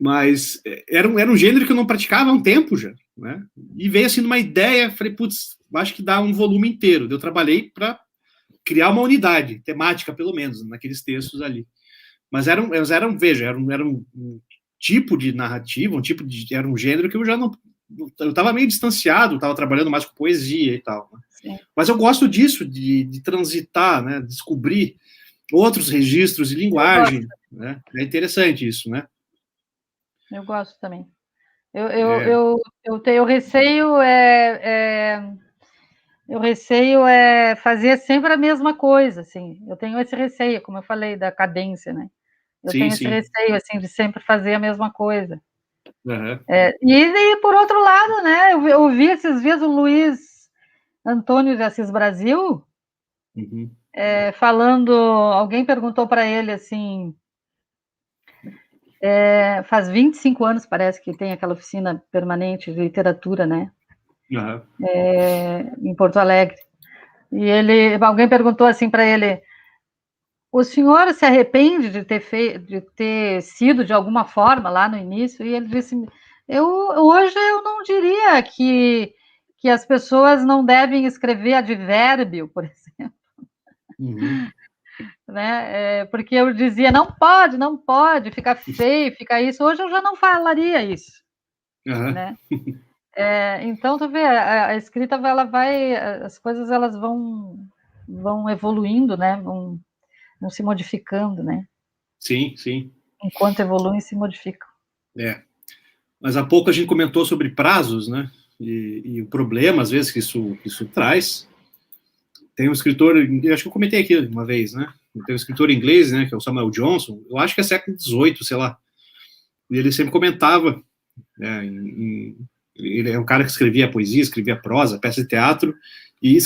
mas era um gênero que eu não praticava há um tempo já, né? E veio assim numa ideia, falei, putz, acho que dá um volume inteiro. Eu trabalhei para criar uma unidade temática, pelo menos, naqueles textos ali. Mas era um tipo de narrativa, era um gênero que eu já não... Eu estava meio distanciado, estava trabalhando mais com poesia e tal. Né? Mas eu gosto disso, de transitar, né? Descobrir outros registros de linguagem. Né? É interessante isso, né? Eu gosto também. Eu tenho receio fazer sempre a mesma coisa, assim. Eu tenho esse receio, como eu falei, da cadência, né? Eu tenho esse receio, assim, de sempre fazer a mesma coisa. Uhum. E por outro lado, né? Eu ouvi esses dias o Luiz Antônio de Assis Brasil falando. Alguém perguntou para ele assim. Faz 25 anos, parece, que tem aquela oficina permanente de literatura, né? Uhum. Em Porto Alegre. E alguém perguntou assim para ele: o senhor se arrepende de ter sido de alguma forma lá no início? E ele disse: hoje eu não diria que as pessoas não devem escrever advérbio, por exemplo. Uhum. Né? Porque eu dizia, não pode, fica feio, fica isso. Hoje eu já não falaria isso. Uhum. Né? Então, tu vê, a escrita, as coisas elas vão evoluindo, né? Vão se modificando, né? Sim, sim. Enquanto evoluem, se modificam. Mas há pouco a gente comentou sobre prazos, né? e o problema, às vezes, que isso traz. Tem um escritor, eu acho que eu comentei aqui uma vez, né? Tem um escritor inglês, né, que é o Samuel Johnson, eu acho que é século XVIII, sei lá, e ele sempre comentava, né, ele é um cara que escrevia poesia, escrevia prosa, peça de teatro, e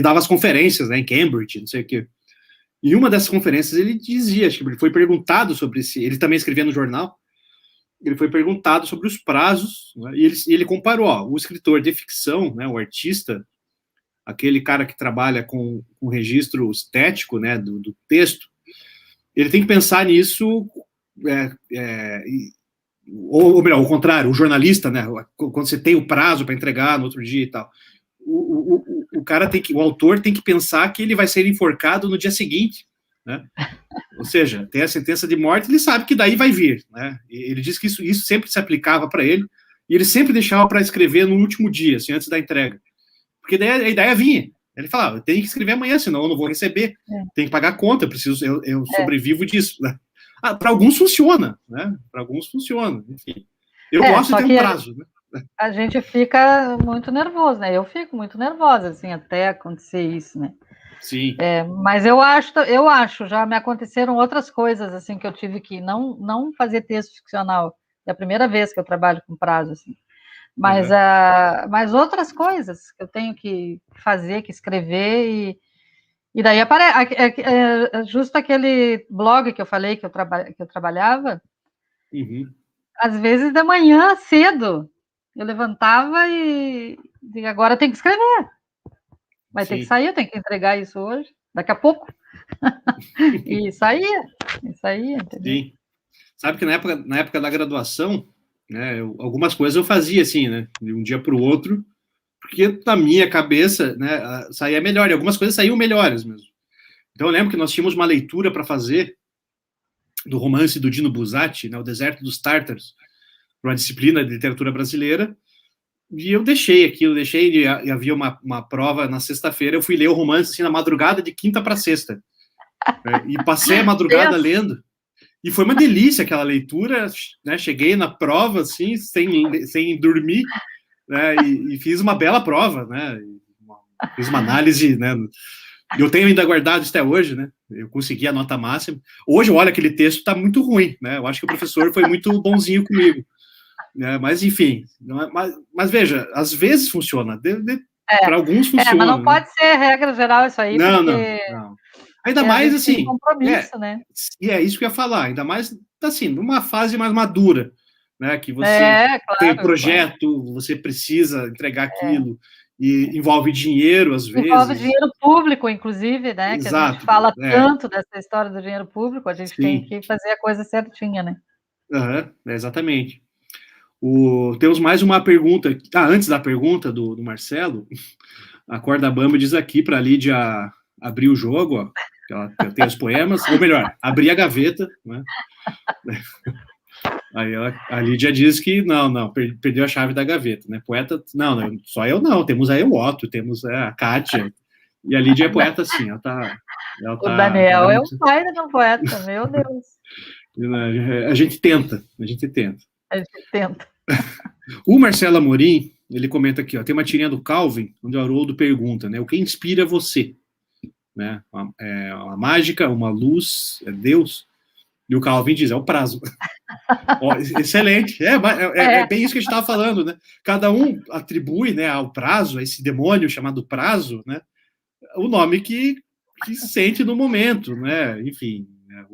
dava as conferências, né, em Cambridge, não sei o quê. E uma dessas conferências ele dizia, acho que ele foi perguntado sobre ele também escrevia no jornal, ele foi perguntado sobre os prazos, né, e ele comparou, o escritor de ficção, né, o artista, aquele cara que trabalha com o registro estético, né, do texto, ele tem que pensar nisso, ou melhor, ao contrário, o jornalista, né, quando você tem o prazo para entregar no outro dia e tal, o autor tem que pensar que ele vai ser enforcado no dia seguinte, né? Ou seja, tem a sentença de morte, ele sabe que daí vai vir, né? Ele diz que isso sempre se aplicava para ele, e ele sempre deixava para escrever no último dia, assim, antes da entrega. Porque daí a ideia vinha. Ele falava, eu tenho que escrever amanhã, senão eu não vou receber. Tenho que pagar a conta, eu sobrevivo disso. Né? Para alguns funciona, né? Para alguns funciona. Enfim. Eu gosto de ter um prazo. Né? A gente fica muito nervoso, né? Eu fico muito nervosa, assim, até acontecer isso, né? Sim. Mas eu acho, já me aconteceram outras coisas, assim, que eu tive que não fazer texto ficcional. É a primeira vez que eu trabalho com prazo, assim. Mas outras coisas que eu tenho que fazer, que escrever, e daí aparece justo aquele blog que eu falei que eu trabalhava, às vezes de manhã cedo, eu levantava e agora tem que escrever. Vai ter que sair, eu tenho que entregar isso hoje, daqui a pouco. E saía, entendeu? Sim. Sabe que na época da graduação, né, algumas coisas eu fazia assim, né, de um dia para o outro, porque na minha cabeça, né, saía melhor, e algumas coisas saíam melhores mesmo. Então eu lembro que nós tínhamos uma leitura para fazer do romance do Dino Buzzati, né, O Deserto dos Tártaros, para uma disciplina de literatura brasileira, e eu deixei, e havia uma prova na sexta-feira, eu fui ler o romance assim, na madrugada de quinta para sexta, né, e passei a madrugada lendo, e foi uma delícia aquela leitura, né, cheguei na prova, assim, sem dormir, né, e fiz uma bela prova, né, fiz uma análise, né, eu tenho ainda guardado isso até hoje, né? Eu consegui a nota máxima. Hoje, olha, aquele texto está muito ruim, né? Eu acho que o professor foi muito bonzinho comigo. Né? Mas, enfim. Mas veja, às vezes funciona. Para alguns funciona. Mas não pode ser regra geral isso aí, não, porque... Não. Ainda mais, assim... Tem compromisso, né? E é isso que eu ia falar. Ainda mais, assim, numa fase mais madura, né? Que você tem um projeto, você precisa entregar aquilo... E envolve dinheiro, às vezes. Envolve dinheiro público, inclusive, né? Exato, que a gente fala tanto dessa história do dinheiro público, a gente tem que fazer a coisa certinha, né? Exatamente. Temos mais uma pergunta. Antes da pergunta do Marcelo, a Corda Bamba diz aqui para a Lídia abrir o jogo, ó, que ela tem os poemas, ou melhor, abrir a gaveta, né? Aí a Lídia diz que não, perdeu a chave da gaveta, né? Poeta, não, só eu não, temos aí o Otto, temos a Kátia, e a Lídia é poeta, sim, ela tá o Daniel é um pai de um poeta, meu Deus. A gente tenta. O Marcelo Amorim, ele comenta aqui, ó, tem uma tirinha do Calvin, onde o Haroldo pergunta, né, o que inspira você? Né? A mágica, uma luz, é Deus... E o Calvin diz, é o prazo. Excelente. É bem isso que a gente estava falando, né? Cada um atribui, né, ao prazo, a esse demônio chamado prazo, né, o nome que sente no momento, né? Enfim. Né?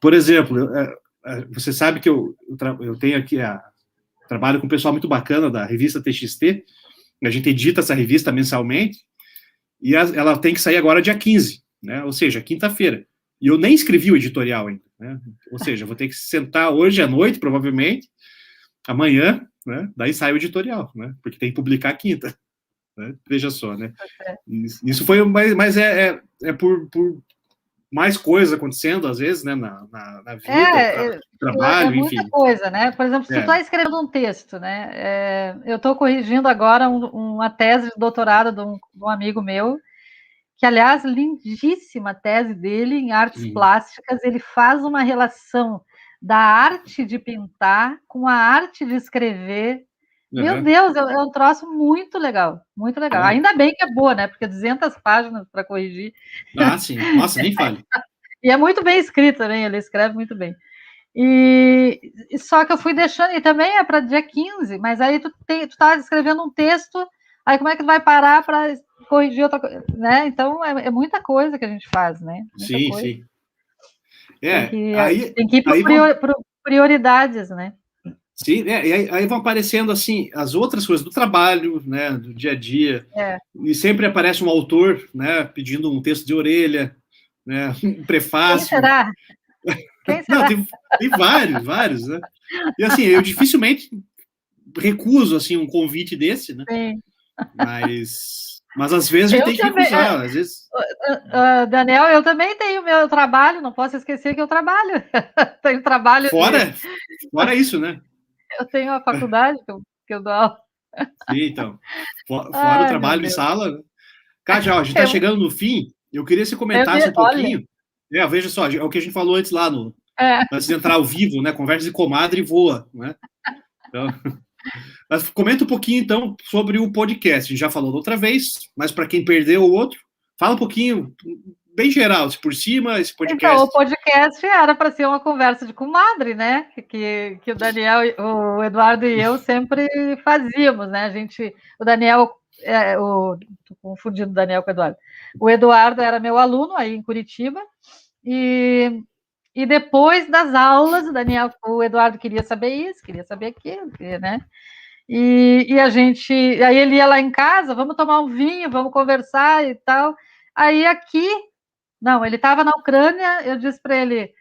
Por exemplo, você sabe que eu tenho aqui, trabalho com um pessoal muito bacana da revista TXT, a gente edita essa revista mensalmente, e ela tem que sair agora dia 15, né? Ou seja, quinta-feira. E eu nem escrevi o editorial ainda, né? Ou seja, vou ter que sentar hoje à noite, provavelmente, amanhã, né? Daí sai o editorial, né? Porque tem que publicar quinta. Né? Veja só, né? Isso foi, mas por mais coisas acontecendo, às vezes, né? Na vida, trabalho, enfim. Muita coisa, né? Por exemplo, se tu está escrevendo um texto, né? Eu estou corrigindo agora uma tese de doutorado de um amigo meu, que, aliás, lindíssima tese dele em artes plásticas, ele faz uma relação da arte de pintar com a arte de escrever Meu Deus, é um troço muito legal, muito legal. Ainda bem que é boa, né? Porque 200 páginas para corrigir. Ah, sim. Nossa, nem fale. E é muito bem escrito também, ele escreve muito bem. E só que eu fui deixando, e também é para dia 15, mas aí tu tá escrevendo um texto, aí como é que tu vai parar para corrigir outra coisa, né? Então é muita coisa que a gente faz, né? Muita Sim, coisa. sim. Tem que ir por prioridades, né? Sim, e aí vão aparecendo assim as outras coisas do trabalho, né, do dia a dia. E sempre aparece um autor, né, pedindo um texto de orelha, né, um prefácio. Quem será? Quem será? Não, tem vários, né? E assim, eu dificilmente recuso assim um convite desse, né? Sim. Mas às vezes a gente tem que recusar, às vezes. Daniel, eu também tenho meu trabalho, não posso esquecer que eu trabalho. Tenho trabalho. Fora isso, né? Eu tenho a faculdade que eu dou aula. Sim, então. Fora o trabalho em sala. Né? Kátia, a gente está chegando no fim. Eu queria que você comentasse um pouquinho. Veja só, é o que a gente falou antes lá antes de entrar ao vivo, né? Conversa de comadre e voa, né? Então, mas comenta um pouquinho, então, sobre o podcast. A gente já falou da outra vez, mas para quem perdeu o outro, fala um pouquinho, bem geral, por cima, esse podcast. Então, o podcast era para ser uma conversa de comadre, né? Que o Daniel, o Eduardo e eu sempre fazíamos, né? O Daniel, tô confundindo o Daniel com o Eduardo. O Eduardo era meu aluno aí em Curitiba, e depois das aulas, o Eduardo queria saber isso, queria saber aquilo, né? E aí ele ia lá em casa, vamos tomar um vinho, vamos conversar e tal. Aí aqui, não, ele estava na Ucrânia, eu disse para ele,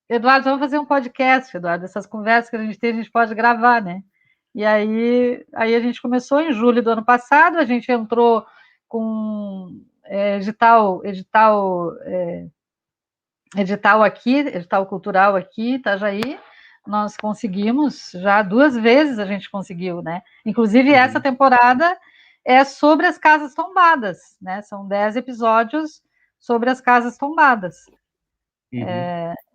Eduardo, vamos fazer um podcast, Eduardo, essas conversas que a gente tem, a gente pode gravar, né? E aí a gente começou em julho do ano passado, a gente entrou com edital aqui, edital cultural aqui, Itajaí, nós conseguimos, já 2 vezes a gente conseguiu, né? Inclusive, essa temporada é sobre as casas tombadas, né? São 10 episódios sobre as casas tombadas.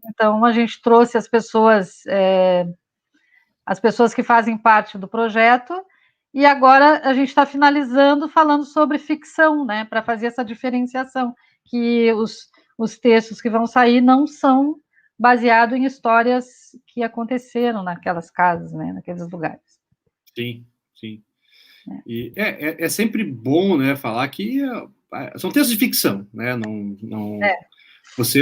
Então, a gente trouxe as pessoas que fazem parte do projeto, e agora a gente está finalizando falando sobre ficção, né? Para fazer essa diferenciação, que os textos que vão sair não são baseados em histórias que aconteceram naquelas casas, né, naqueles lugares. Sim, sim. E é sempre bom, né, falar que são textos de ficção, né? Não. Você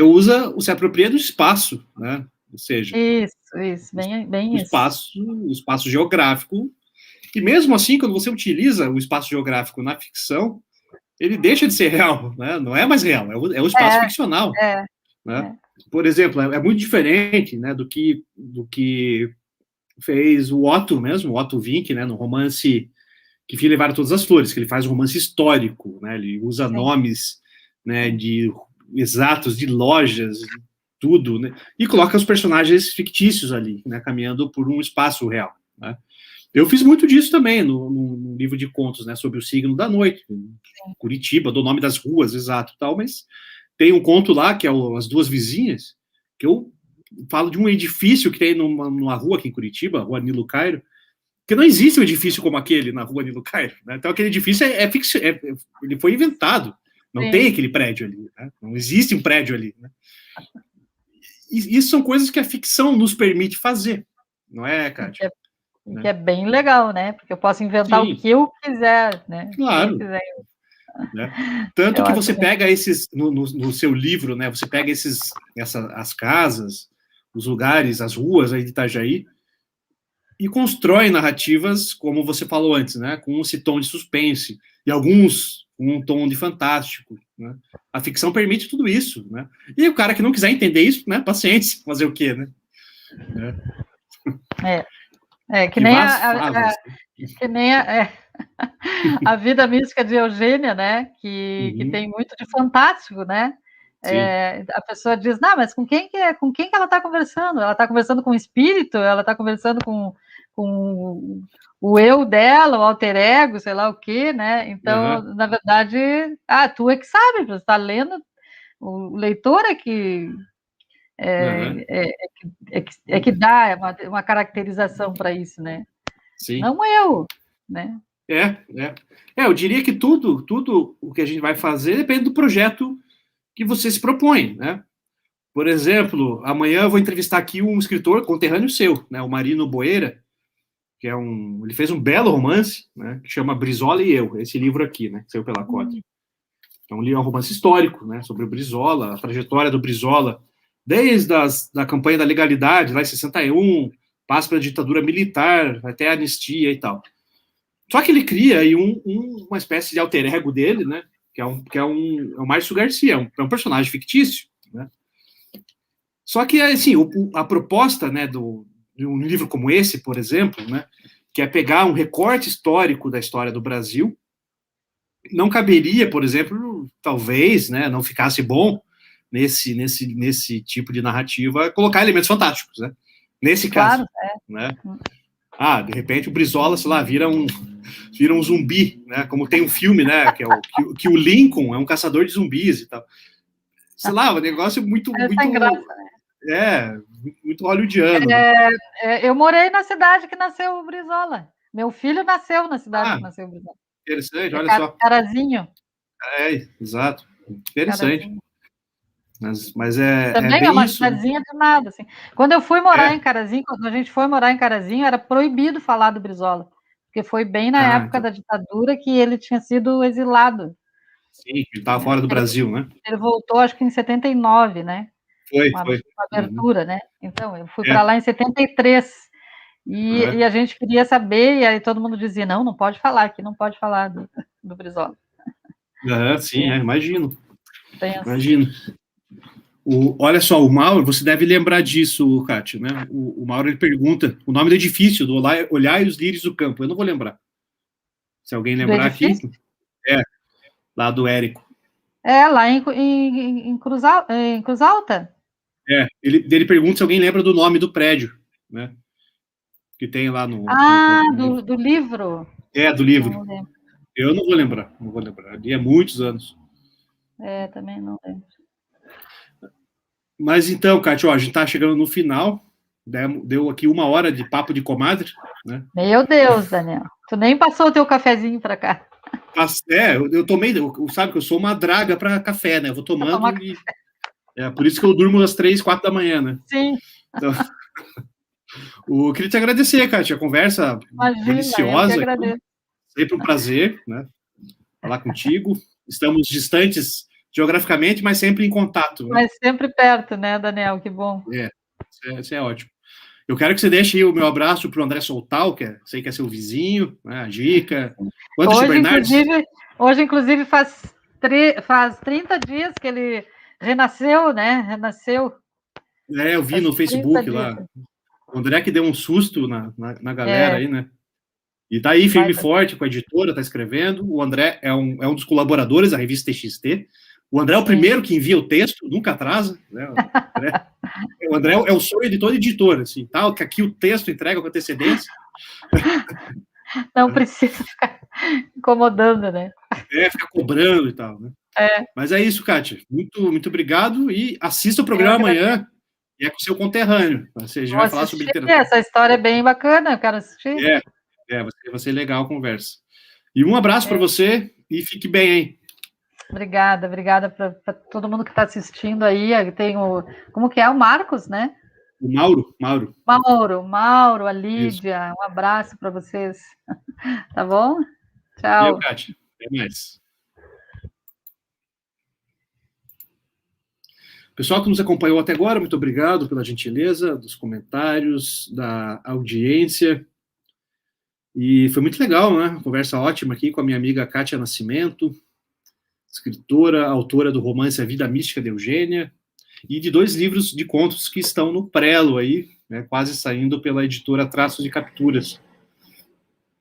se apropria do espaço, né? Ou seja, isso, bem isso. O espaço geográfico. E mesmo assim, quando você utiliza o espaço geográfico na ficção, ele deixa de ser real, né? Não é mais real, é um espaço ficcional. Né? Por exemplo, é muito diferente, né, do que fez o Otto mesmo, o Otto Wink, né, no romance Que Fim Levaram Todas as Flores, que ele faz um romance histórico, né? Ele usa nomes, né, exatos de lojas, tudo, né? E coloca os personagens fictícios ali, né, caminhando por um espaço real, né? Eu fiz muito disso também no livro de contos, né, sobre o signo da noite, Curitiba, dou o nome das ruas, exato, tal, mas tem um conto lá, que é As Duas Vizinhas, que eu falo de um edifício que tem numa rua aqui em Curitiba, Rua Nilo Cairo, que não existe um edifício como aquele na Rua Nilo Cairo, né? Então aquele edifício ele foi inventado, não tem aquele prédio ali, né? Não existe um prédio ali, né? E isso são coisas que a ficção nos permite fazer, não é, Kátia? Que é bem legal, né? Porque eu posso inventar o que eu quiser, né? Claro. Né? Tanto que você pega esses, no seu livro, né? Você pega as casas, os lugares, as ruas aí de Itajaí, e constrói narrativas, como você falou antes, né? Com esse tom de suspense, e alguns com um tom de fantástico, né? A ficção permite tudo isso, né? E o cara que não quiser entender isso, né? Paciência, fazer o quê, né? Que nem a vida mística de Eugênia, né? Que tem muito de fantástico, né? A pessoa diz, não, mas com quem que ela está conversando? Ela está conversando com o espírito? Ela está conversando com o eu dela, o alter ego, sei lá o quê, né? Então, na verdade, tu é que sabe, você está lendo, o leitor é que que dá uma caracterização para isso, né? Sim. Não eu, né? Eu diria que tudo o que a gente vai fazer depende do projeto que você se propõe, né? Por exemplo, amanhã eu vou entrevistar aqui um escritor conterrâneo seu, né? O Marino Boeira, que ele fez um belo romance, né? Que chama Brizola e Eu, esse livro aqui, né? Que saiu pela Cota. É um romance histórico, né? Sobre o Brizola, a trajetória do Brizola, desde da campanha da legalidade, lá em 61, passa pela ditadura militar, até a anistia e tal. Só que ele cria aí uma espécie de alter ego dele, né? Que é o Márcio Garcia, é um personagem fictício, né? Só que, assim, a proposta, né, de um livro como esse, por exemplo, né, que é pegar um recorte histórico da história do Brasil, não caberia, por exemplo, talvez, né, não ficasse bom nesse tipo de narrativa, colocar elementos fantásticos, né? Nesse caso, né? De repente o Brizola, sei lá, vira um zumbi, né? Como tem um filme, né? Que o Lincoln é um caçador de zumbis e tal. Sei lá, um negócio muito graça, né? Muito hollywoodiano. Né? Eu morei na cidade que nasceu o Brizola. Meu filho nasceu na cidade que nasceu o Brizola. Interessante, olha só. Carazinho. Exato. Interessante. Carazinho. Mas também é uma cidadezinha de nada, assim. Quando eu fui morar em Carazinho, quando a gente foi morar em Carazinho, era proibido falar do Brizola, porque foi bem na época da ditadura que ele tinha sido exilado. Sim, ele estava fora do Brasil, né? Ele voltou, acho que em 79, né? Foi. Uma abertura, né? Então, eu fui para lá em 73. E a gente queria saber, e aí todo mundo dizia, não pode falar aqui, não pode falar do Brizola. Sim, imagino. Imagino. Olha só, o Mauro, você deve lembrar disso, Kátia, né? O Mauro, ele pergunta o nome do edifício, do Olhar e os Lírios do Campo. Eu não vou lembrar. Se alguém lembrar aqui. Lá do Érico. Lá em Cruz Alta. Ele pergunta se alguém lembra do nome do prédio, né? Que tem lá no... do livro. Do livro. Eu não vou lembrar. Ali há muitos anos. Também não lembro. Mas então, Kátia, a gente está chegando no final. Deu aqui 1 hora de papo de comadre, né? Meu Deus, Daniel. Tu nem passou o teu cafezinho para cá. Eu tomei, sabe que eu sou uma draga para café, né? Eu vou tomando por isso que eu durmo às 3, 4 da manhã, né? Sim. Então, eu queria te agradecer, Kátia, a conversa deliciosa. Sempre um prazer, né? Falar contigo. Estamos distantes geograficamente, mas sempre em contato. Né? Mas sempre perto, né, Daniel? Que bom. Isso é ótimo. Eu quero que você deixe aí o meu abraço para o André Soltal, sei que é seu vizinho, né, a Dica. Hoje, inclusive, faz 30 dias que ele renasceu, né? Renasceu. Eu vi no Facebook lá. O André que deu um susto na galera aí, né? E tá aí, firme e forte, com a editora, tá escrevendo. O André é um dos colaboradores da revista TXT. O André é o primeiro que envia o texto, nunca atrasa. Né? O André é o sonho de todo editor, assim, tal, que aqui o texto entrega com antecedência. Não precisa ficar incomodando, né? Ficar cobrando e tal, né? Mas é isso, Kátia. Muito, muito obrigado e assista o programa amanhã. E é com o seu conterrâneo. Ou seja, vai falar sobre literatura. Essa história é bem bacana, eu quero assistir. Vai ser legal a conversa. E um abraço para você e fique bem, hein? Obrigada para todo mundo que está assistindo aí. Tem como que é? O Marcos, né? O Mauro. Mauro, a Lídia. Isso. Um abraço para vocês. Tá bom? Tchau. Valeu, Kátia. Até mais. Pessoal que nos acompanhou até agora, muito obrigado pela gentileza dos comentários, da audiência. E foi muito legal, né? Conversa ótima aqui com a minha amiga Kátia Nascimento, escritora, autora do romance A Vida Mística de Eugênia, e de 2 livros de contos que estão no prelo aí, né, quase saindo pela editora Traços de Capturas,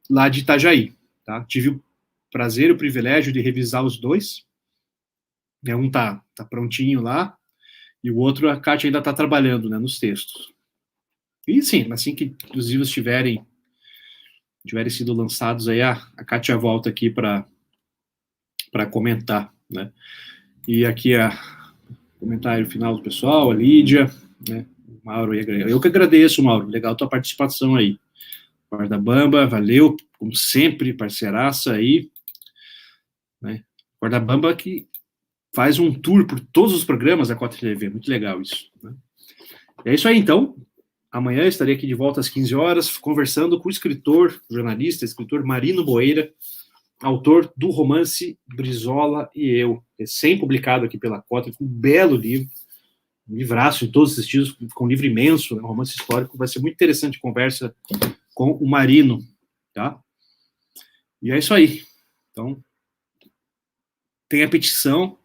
lá de Itajaí. Tá? Tive o prazer e o privilégio de revisar os 2. Um tá prontinho lá, e o outro a Kátia ainda está trabalhando, né, nos textos. E sim, assim que os livros tiverem sido lançados, aí a Kátia volta aqui para comentar, né? E aqui o comentário final do pessoal, a Lídia, né? O Mauro, eu que agradeço, Mauro, legal a tua participação aí. Corda Bamba, valeu, como sempre, parceiraça aí. Né? Corda Bamba que faz um tour por todos os programas da Cota TV, muito legal isso. Né? É isso aí, então. Amanhã estarei aqui de volta às 15 horas, conversando com o escritor, jornalista, escritor Marino Boeira, autor do romance Brizola e Eu, recém-publicado aqui pela Cota, um belo livro, um livraço em todos os sentidos, com um livro imenso, um romance histórico, vai ser muito interessante a conversa com o Marino, tá? E é isso aí. Então, tem a petição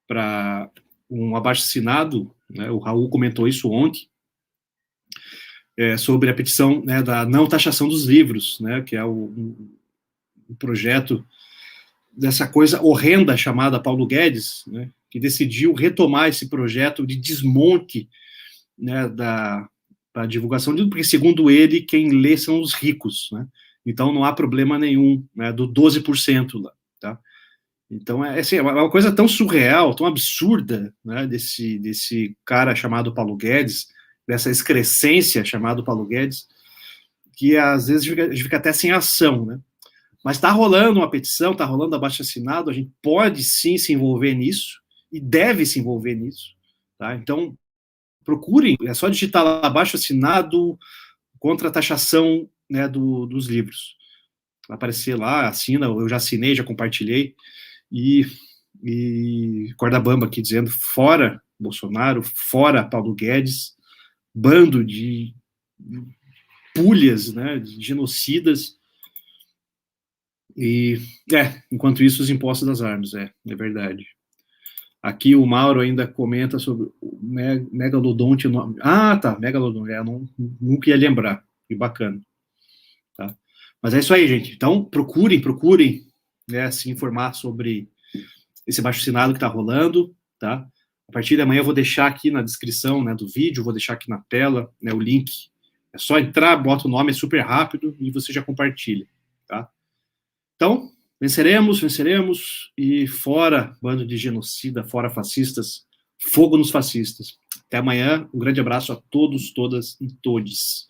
para um abaixo-assinado, né, o Raul comentou isso ontem, sobre a petição, né, da não taxação dos livros, né, que é um projeto dessa coisa horrenda chamada Paulo Guedes, né, que decidiu retomar esse projeto de desmonte, né, da divulgação de livro, porque, segundo ele, quem lê são os ricos, né? Então não há problema nenhum, né, do 12% lá, tá? Então, assim, é uma coisa tão surreal, tão absurda, né, desse cara chamado Paulo Guedes, dessa excrescência chamado Paulo Guedes, que às vezes a gente fica até sem ação, né? Mas está rolando uma petição, está rolando abaixo-assinado, a gente pode sim se envolver nisso, e deve se envolver nisso, tá? Então, procurem, é só digitar lá abaixo-assinado contra a taxação, né, dos livros. Vai aparecer lá, assina, eu já assinei, já compartilhei, e Corda Bamba aqui dizendo, fora Bolsonaro, fora Paulo Guedes, bando de pulhas, né, de genocidas, e, enquanto isso, os impostos das armas, é verdade. Aqui o Mauro ainda comenta sobre o megalodonte. Tá, megalodonte, nunca ia lembrar, que bacana. Tá? Mas é isso aí, gente. Então, procurem, né, se informar sobre esse abaixo-assinado que está rolando, tá? A partir de amanhã eu vou deixar aqui na descrição, né, do vídeo, vou deixar aqui na tela, né, o link. É só entrar, bota o nome, é super rápido, e você já compartilha, tá? Então, venceremos, e fora bando de genocida, fora fascistas, fogo nos fascistas. Até amanhã, um grande abraço a todos, todas e todes.